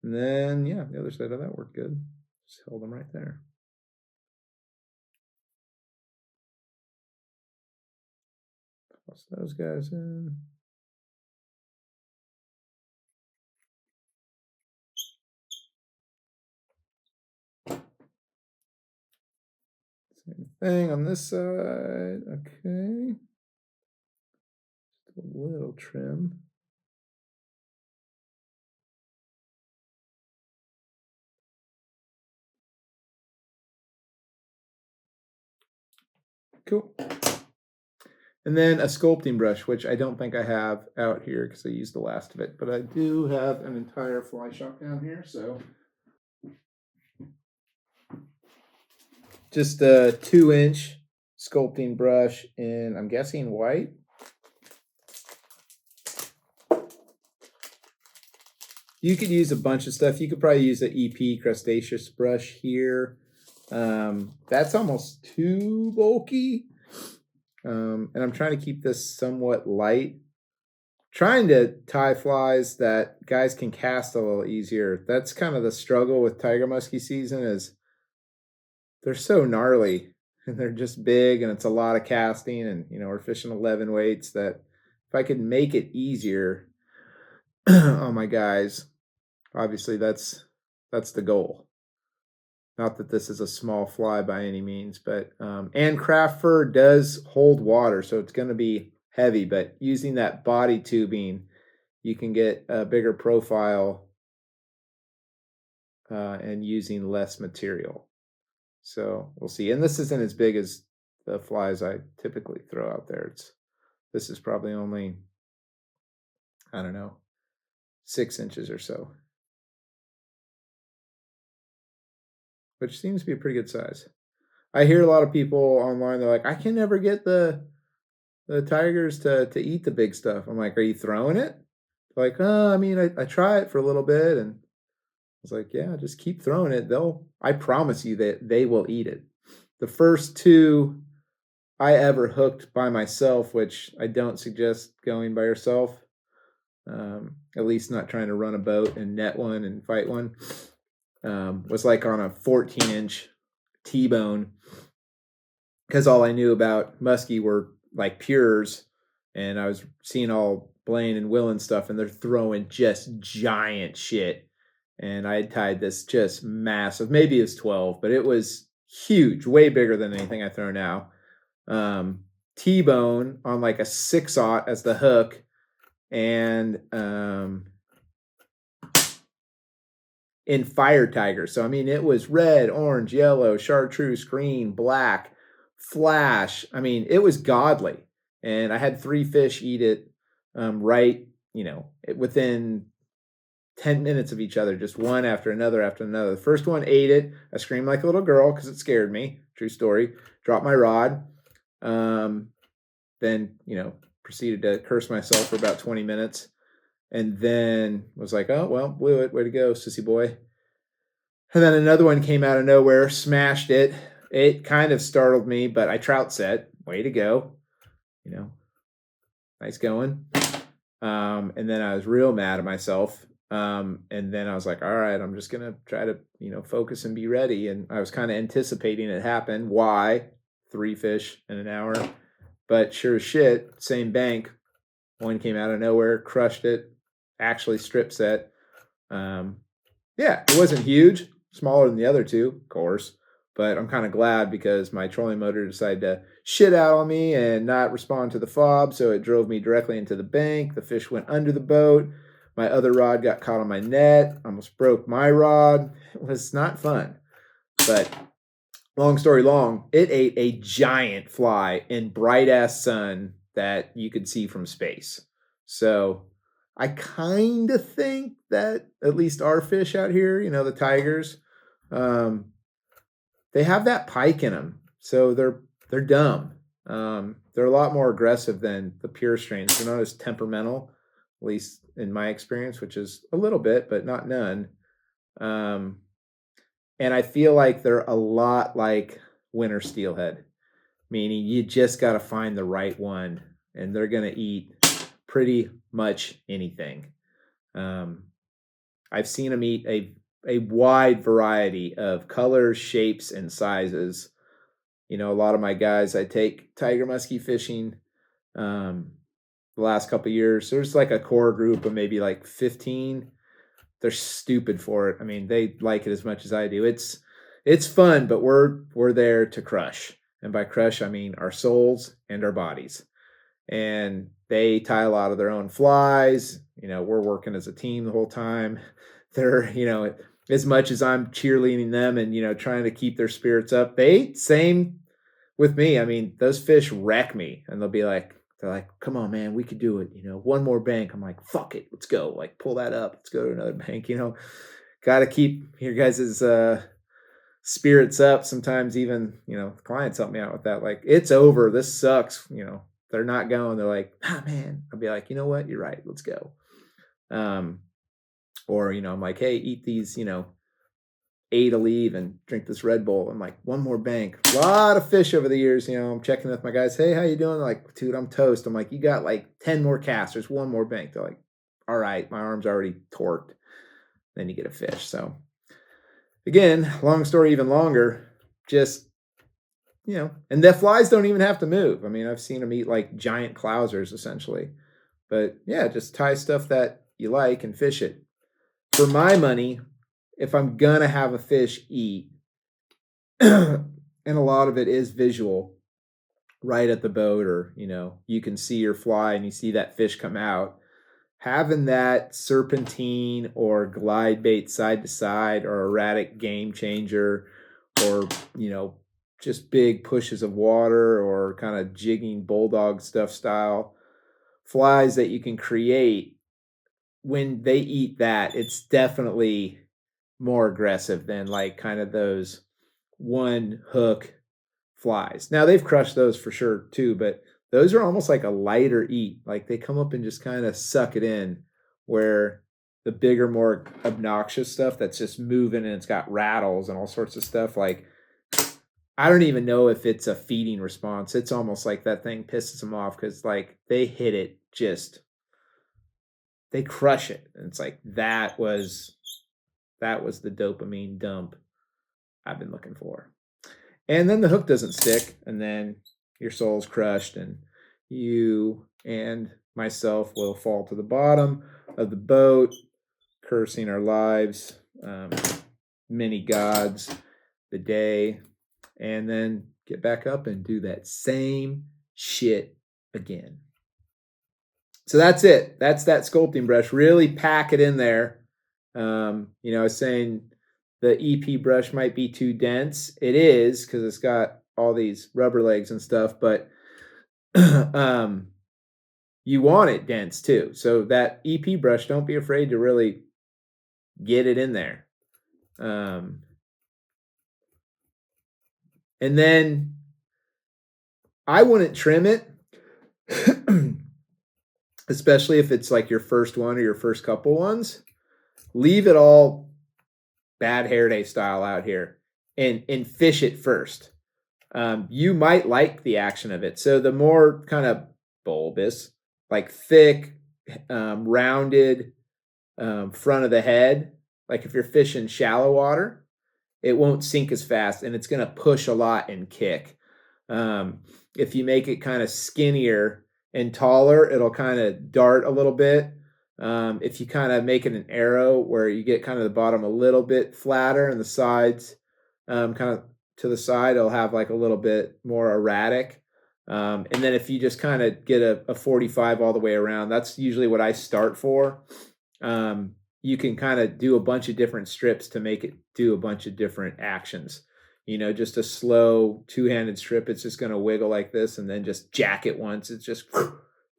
And then, yeah, the other side of that worked good. Just hold them right there. Toss those guys in. Same thing on this side. Okay. Just a little trim. Cool. And then a sculpting brush, which I don't think I have out here because I used the last of it, but I do have an entire fly shop down here, so just a 2-inch sculpting brush in, I'm guessing, white. You could use a bunch of stuff. You could probably use an EP crustaceous brush here. That's almost too bulky. And I'm trying to keep this somewhat light. Trying to tie flies that guys can cast a little easier. That's kind of the struggle with tiger muskie season, is they're so gnarly and they're just big and it's a lot of casting, and we're fishing 11 weights, that if I could make it easier on my guys, obviously that's the goal. Not that this is a small fly by any means, but and craft fur does hold water, so it's going to be heavy, but using that body tubing, you can get a bigger profile and using less material. So we'll see. And this isn't as big as the flies I typically throw out there. This is probably only, I don't know, 6 inches or so, which seems to be a pretty good size. I hear a lot of people online, they're like, I can never get the tigers to eat the big stuff. I'm like, are you throwing it? Like, oh, I mean, I try it for a little bit, and I was like, yeah, just keep throwing it. I promise you that they will eat it. The first 2 I ever hooked by myself, which I don't suggest going by yourself, at least not trying to run a boat and net one and fight one, was like on a 14-inch T-bone, because all I knew about muskie were like pures, and I was seeing all Blane and Will and stuff, and they're throwing just giant shit. And I had tied this just massive, maybe it was 12, but it was huge, way bigger than anything I throw now. T-bone on like a 6/0 as the hook, and in fire tiger. So, I mean, it was red, orange, yellow, chartreuse, green, black, flash. I mean, it was godly. And I had 3 fish eat it right, within 10 minutes of each other, just one after another after another. The first one ate it. I screamed like a little girl because it scared me. True story. Dropped my rod. Then, proceeded to curse myself for about 20 minutes. And then was like, oh, well, blew it. Way to go, sissy boy. And then another one came out of nowhere, smashed it. It kind of startled me, but I trout set. Way to go. Nice going. And then I was real mad at myself. And then I was like, all right, I'm just going to try to, focus and be ready. And I was kind of anticipating it happen. Why? 3 fish in an hour. But sure as shit, same bank. One came out of nowhere, crushed it, actually strip set. Yeah, it wasn't huge, smaller than the other 2, of course. But I'm kind of glad because my trolling motor decided to shit out on me and not respond to the fob. So it drove me directly into the bank. The fish went under the boat. My other rod got caught on my net. Almost broke my rod. It was not fun. But long story long, it ate a giant fly in bright ass sun that you could see from space. So I kind of think that at least our fish out here, the tigers, they have that pike in them. So they're dumb. They're a lot more aggressive than the pure strains. They're not as temperamental, at least in my experience, which is a little bit, but not none. And I feel like they're a lot like winter steelhead, meaning you just got to find the right one, and they're going to eat pretty much anything. I've seen them eat a wide variety of colors, shapes, and sizes. A lot of my guys, I take tiger muskie fishing the last couple of years. There's like a core group of maybe like 15. They're stupid for it. I mean, they like it as much as I do. It's fun, but we're there to crush. And by crush, I mean our souls and our bodies. And they tie a lot of their own flies. We're working as a team the whole time. They're, as much as I'm cheerleading them and, trying to keep their spirits up, same with me. I mean, those fish wreck me, and they're like, come on, man, we could do it. One more bank. I'm like, fuck it. Let's go. Like, pull that up. Let's go to another bank. Got to keep your guys' spirits up. Sometimes even, clients help me out with that. Like, it's over. This sucks. They're not going. They're like, man. I'll be like, you know what? You're right. Let's go. Or, I'm like, hey, eat these, 8 to leave and drink this Red Bull. I'm like, one more bank. A lot of fish over the years. I'm checking with my guys. Hey, how you doing? They're like, dude, I'm toast. I'm like, you got like 10 more casts. There's one more bank. They're like, all right, my arm's already torqued. Then you get a fish. So again, long story, even longer, just, and the flies don't even have to move. I mean, I've seen them eat like giant clousers essentially, but yeah, just tie stuff that you like and fish it. For my money, if I'm going to have a fish eat, and a lot of it is visual, right at the boat, or, you can see your fly and you see that fish come out, having that serpentine or glide bait side to side or erratic game changer, or, just big pushes of water or kind of jigging bulldog stuff style flies that you can create, when they eat that, it's definitely more aggressive than like kind of those one hook flies. Now they've crushed those for sure too, but those are almost like a lighter eat. Like they come up and just kind of suck it in, where the bigger, more obnoxious stuff that's just moving and it's got rattles and all sorts of stuff. Like, I don't even know if it's a feeding response. It's almost like that thing pisses them off because like they hit it, they crush it. And it's like, that was the dopamine dump I've been looking for. And then the hook doesn't stick, and then your soul's crushed, and you and myself will fall to the bottom of the boat, cursing our lives, many gods, the day, and then get back up and do that same shit again. So that's it. That's that sculpting brush. Really pack it in there. You know, I was saying the EP brush might be too dense. It is, because it's got all these rubber legs and stuff, but you want it dense too. So that EP brush, don't be afraid to really get it in there. And then I wouldn't trim it, especially if it's like your first one or your first couple ones. Leave it all bad hair day style out here and fish it first. You might like the action of it. So the more kind of bulbous, like thick, rounded front of the head, like if you're fishing shallow water, it won't sink as fast and it's going to push a lot and kick. If you make it kind of skinnier and taller, it'll kind of dart a little bit. If you kind of make it an arrow where you get kind of the bottom a little bit flatter and the sides kind of to the side, it'll have like a little bit more erratic. And then if you just kind of get a 45 all the way around, that's usually what I start for. You can kind of do a bunch of different strips to make it do a bunch of different actions. You know, just a slow two-handed strip, it's just going to wiggle like this, and then just jack it once. It's just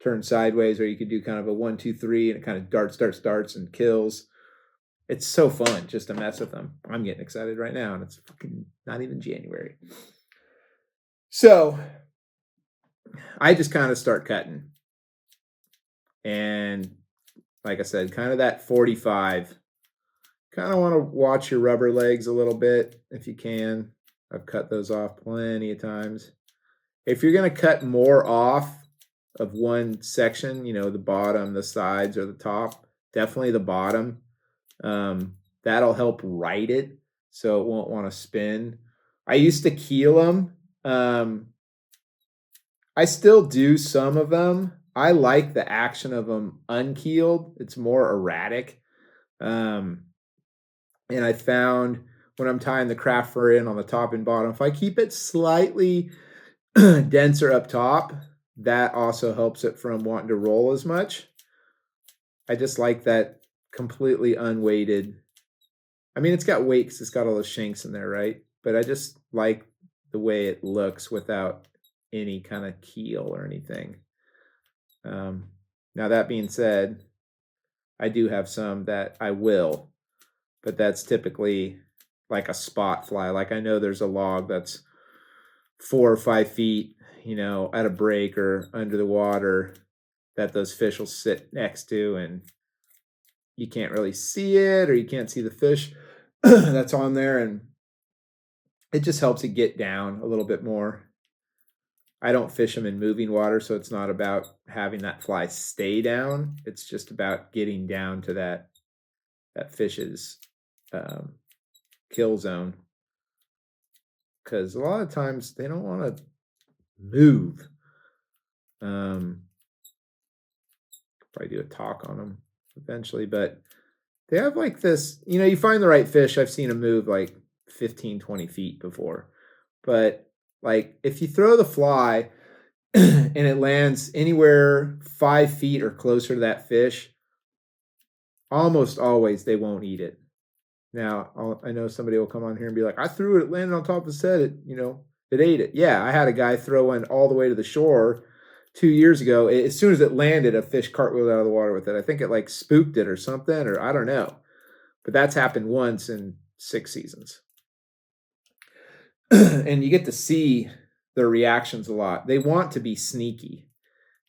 turn sideways, or you could do kind of a 1, 2, 3, and it kind of darts, and kills. It's so fun just to mess with them. I'm getting excited right now, and it's fucking not even January. So I just kind of start cutting. And like I said, kind of that 45. Kind of want to watch your rubber legs a little bit if you can. I've cut those off plenty of times. If you're going to cut more off of one section, you know, the bottom, the sides, or the top, definitely the bottom. That'll help right it so it won't want to spin. I used to keel them. I still do some of them. I like the action of them unkeeled. It's more erratic. And I found when I'm tying the craft fur in on the top and bottom, if I keep it slightly denser up top, that also helps it from wanting to roll as much. I just like that completely unweighted. I mean, it's got weight because it's got all the shanks in there, right? But I just like the way it looks without any kind of keel or anything. Now, that being said, I do have some that I will, but that's typically like a spot fly. Like I know there's a log that's 4 or 5 feet, you know, at a break or under the water that those fish will sit next to, and you can't really see it, or you can't see the fish that's on there, and it just helps it get down a little bit more. I don't fish them in moving water, so it's not about having that fly stay down. It's just about getting down to that fish's kill zone. Because a lot of times they don't want to move. Probably do a talk on them eventually, but they have like this, you know, you find the right fish. I've seen them move like 15, 20 feet before. But like if you throw the fly and it lands anywhere 5 feet or closer to that fish, almost always they won't eat it. Now, I know somebody will come on here and be like, I threw it, it landed on top of his head, it ate it. Yeah, I had a guy throw one all the way to the shore 2 years ago. As soon as it landed, a fish cartwheeled out of the water with it. I think it like spooked it or something, or I don't know. But that's happened once in 6 seasons. And you get to see their reactions a lot. They want to be sneaky.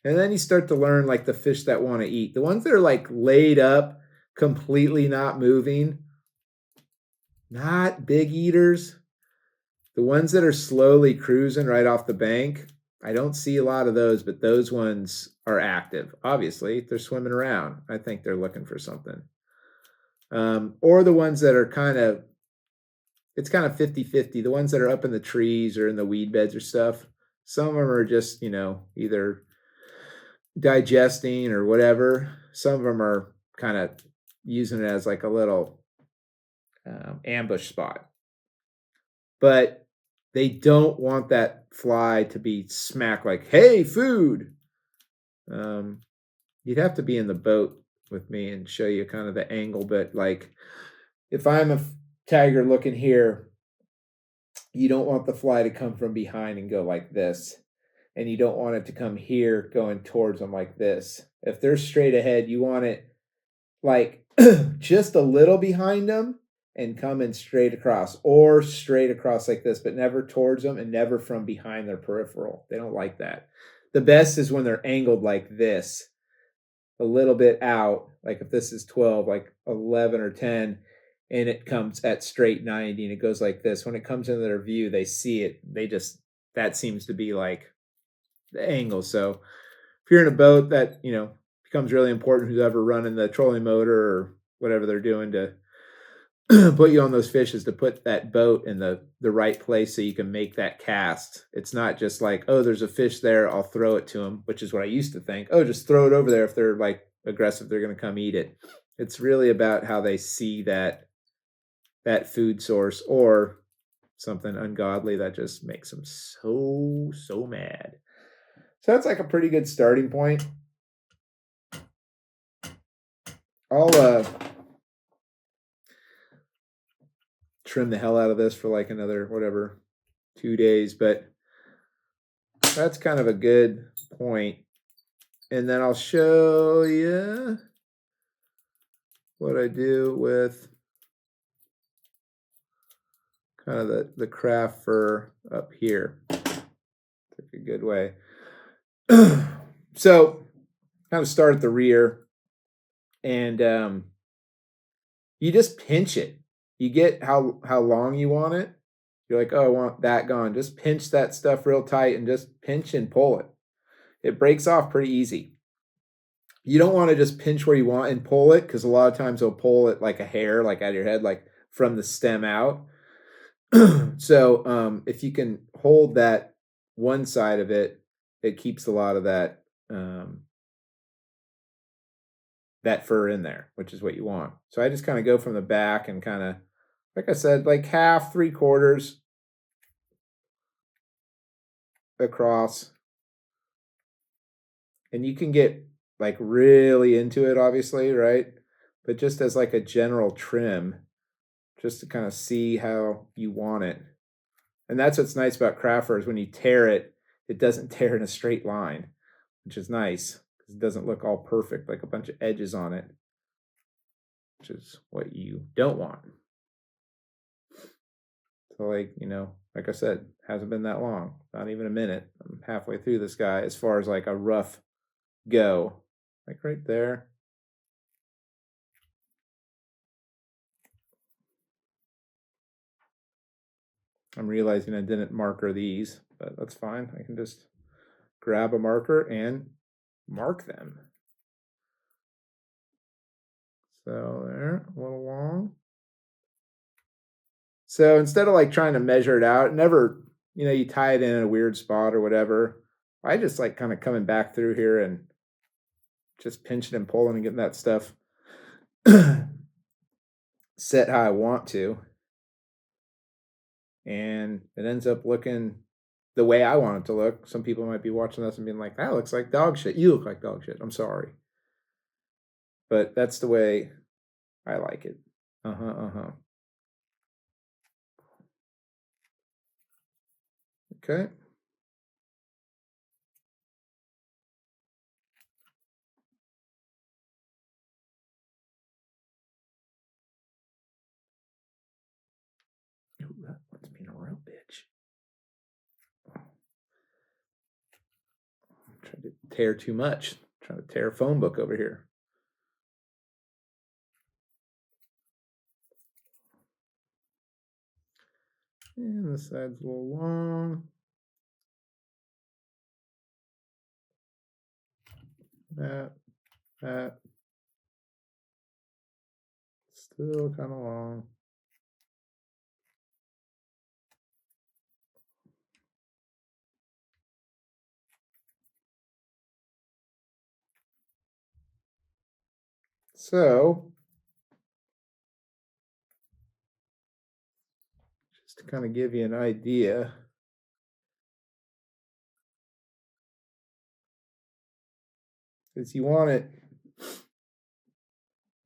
And then you start to learn like the fish that want to eat. The ones that are like laid up, completely not moving, not big eaters. The ones that are slowly cruising right off the bank, I don't see a lot of those, but those ones are active. Obviously, they're swimming around. I think they're looking for something. Or the ones that are it's kind of 50-50. The ones that are up in the trees or in the weed beds or stuff, some of them are just, either digesting or whatever. Some of them are kind of using it as like a little ambush spot. But they don't want that fly to be smacked like, hey, food. You'd have to be in the boat with me and show you kind of the angle. But like, if I'm a tiger looking here, you don't want the fly to come from behind and go like this. And you don't want it to come here going towards them like this. If they're straight ahead, you want it like just a little behind them and coming straight across, or straight across like this, but never towards them and never from behind their peripheral. They don't like that. The best is when they're angled like this, a little bit out, like if this is 12, like 11 or 10, and it comes at straight 90 and it goes like this. When it comes into their view, they see it. That seems to be like the angle. So if you're in a boat, that, becomes really important, who's ever running the trolling motor or whatever they're doing to put you on those fish, is to put that boat in the right place so you can make that cast. It's not just like, oh, there's a fish there, I'll throw it to them, which is what I used to think. Oh, just throw it over there. If they're like aggressive, they're going to come eat it. It's really about how they see that food source or something ungodly that just makes them so mad. So that's like a pretty good starting point. I'll trim the hell out of this for like another, whatever, 2 days, but that's kind of a good point. And then I'll show you what I do with kind of the craft fur up here. Take a good way. So kind of start at the rear, and you just pinch it. You get how long you want it. You're like, oh, I want that gone. Just pinch that stuff real tight and just pinch and pull it. It breaks off pretty easy. You don't want to just pinch where you want and pull it, because a lot of times they'll pull it like a hair, like out of your head, like from the stem out. So if you can hold that one side of it, it keeps a lot of that that fur in there, which is what you want. So I just kind of go from the back and kind of, like I said, like half, 3/4 across. And you can get like really into it, obviously, right? But just as like a general trim, just to kind of see how you want it. And that's what's nice about craft fur, is when you tear it, it doesn't tear in a straight line, which is nice, because it doesn't look all perfect, like a bunch of edges on it, which is what you don't want. So like, like I said, hasn't been that long, not even a minute. I'm halfway through this guy as far as like a rough go, like right there. I'm realizing I didn't marker these, but that's fine. I can just grab a marker and mark them. So there, a little long. So instead of like trying to measure it out, never, you tie it in a weird spot or whatever. I just like kind of coming back through here and just pinching and pulling and getting that stuff set how I want to. And it ends up looking the way I want it to look. Some people might be watching this and being like, that looks like dog shit. You look like dog shit. I'm sorry. But that's the way I like it. Okay. Ooh, that one's being a real bitch. I'm trying to tear too much. I'm trying to tear a phone book over here. And the side's a little long. That. Still kind of long. So, just to kind of give you an idea, is you want it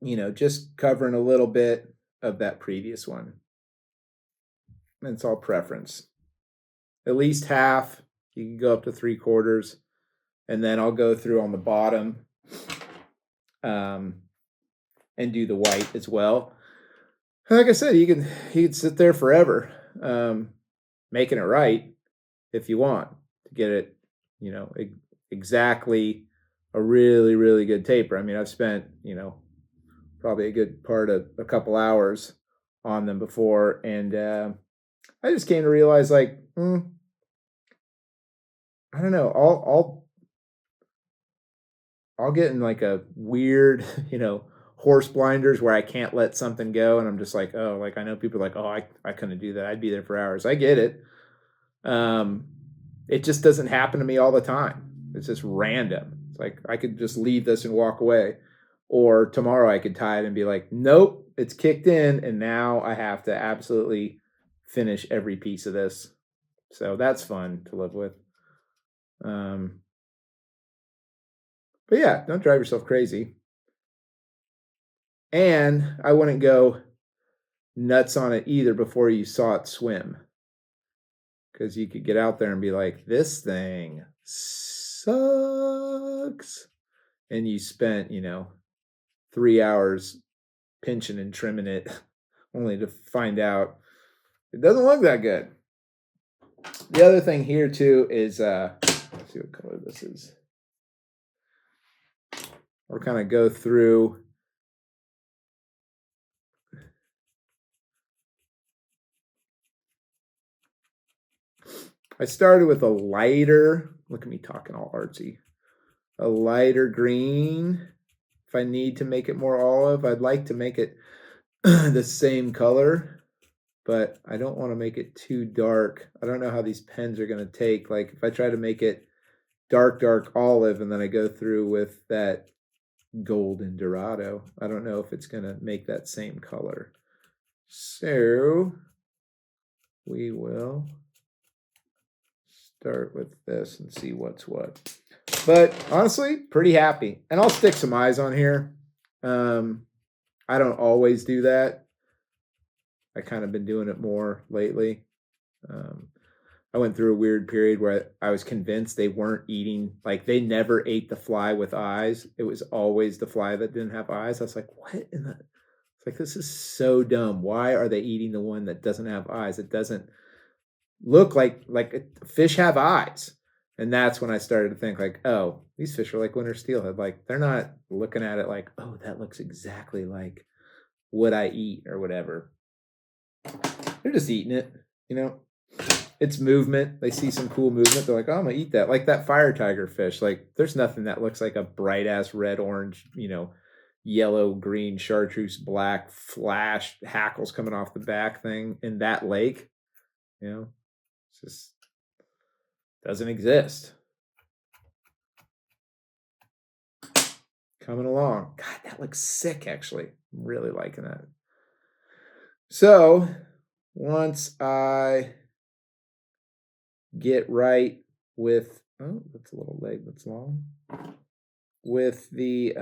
you know, just covering a little bit of that previous one. And it's all preference. At least half. You can go up to 3/4. And then I'll go through on the bottom and do the white as well. Like I said, you can sit there forever making it right if you want to get it, you know, exactly a really, really good taper. I mean, I've spent, you know, probably a good part of a couple hours on them before, and I just came to realize, like, I don't know, I'll get in like a weird, you know, horse blinders where I can't let something go, and I'm just like, oh, like I know people are like, oh, I couldn't do that. I'd be there for hours. I get it. It just doesn't happen to me all the time. It's just random. It's like I could just leave this and walk away, or tomorrow I could tie it and be like, nope, it's kicked in, and now I have to absolutely finish every piece of this. So that's fun to live with. But yeah, don't drive yourself crazy. And I wouldn't go nuts on it either before you saw it swim. Because you could get out there and be like, this thing sucks. And you spent, you know, 3 hours pinching and trimming it only to find out it doesn't look that good. The other thing here too is, let's see what color this is. I'll kind of go through. I started with a lighter, look at me talking all artsy, a lighter green. If I need to make it more olive, I'd like to make it the same color, but I don't want to make it too dark. I don't know how these pens are going to take. Like if I try to make it dark olive and then I go through with that golden Dorado, I don't know if it's going to make that same color. So we will start with this and see what's what. But honestly, pretty happy. And I'll stick some eyes on here. I don't always do that. I kind of been doing it more lately. I went through a weird period where I was convinced they weren't eating, like they never ate the fly with eyes. It was always the fly that didn't have eyes. I was like, what in the, it's like, this is so dumb. Why are they eating the one that doesn't have eyes? It doesn't look like fish have eyes. And that's when I started to think like, oh, these fish are like winter steelhead. Like they're not looking at it like, oh, that looks exactly like what I eat or whatever. They're just eating it, you know. It's movement. They see some cool movement. They're like, oh, I'm gonna eat that. Like that fire tiger fish. Like there's nothing that looks like a bright ass red, orange, you know, yellow, green, chartreuse, black, flash, hackles coming off the back thing in that lake. You know, it's just doesn't exist. Coming along. God, that looks sick, actually. I'm really liking that. So once I get right with, oh, that's a little leg that's long, with the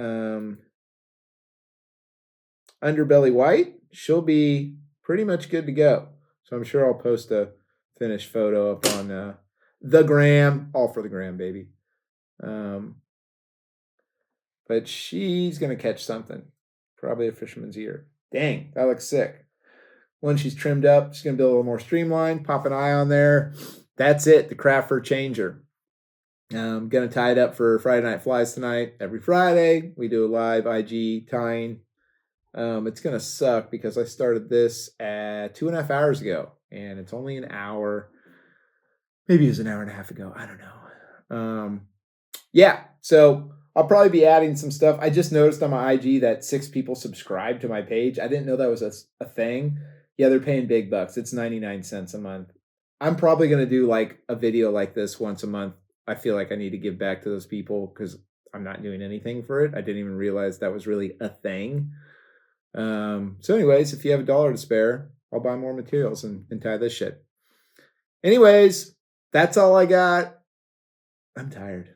underbelly white, she'll be pretty much good to go. So I'm sure I'll post a finished photo up on the gram, all for the gram, baby. But she's gonna catch something, probably a fisherman's ear. Dang, that looks sick. When she's trimmed up, she's gonna be a little more streamlined. Pop an eye on there. That's it, the craft fur changer. I'm gonna tie it up for Friday Night Flies tonight. Every Friday we do a live IG tying. It's gonna suck because I started this at 2.5 hours ago, and it's only an hour. Maybe it was an hour and a half ago. I don't know. Yeah, so I'll probably be adding some stuff. I just noticed on my IG that 6 people subscribed to my page. I didn't know that was a thing. Yeah, they're paying big bucks. It's 99 cents a month. I'm probably going to do like a video like this once a month. I feel like I need to give back to those people because I'm not doing anything for it. I didn't even realize that was really a thing. So anyways, if you have $1 to spare, I'll buy more materials and tie this shit. Anyways, that's all I got. I'm tired.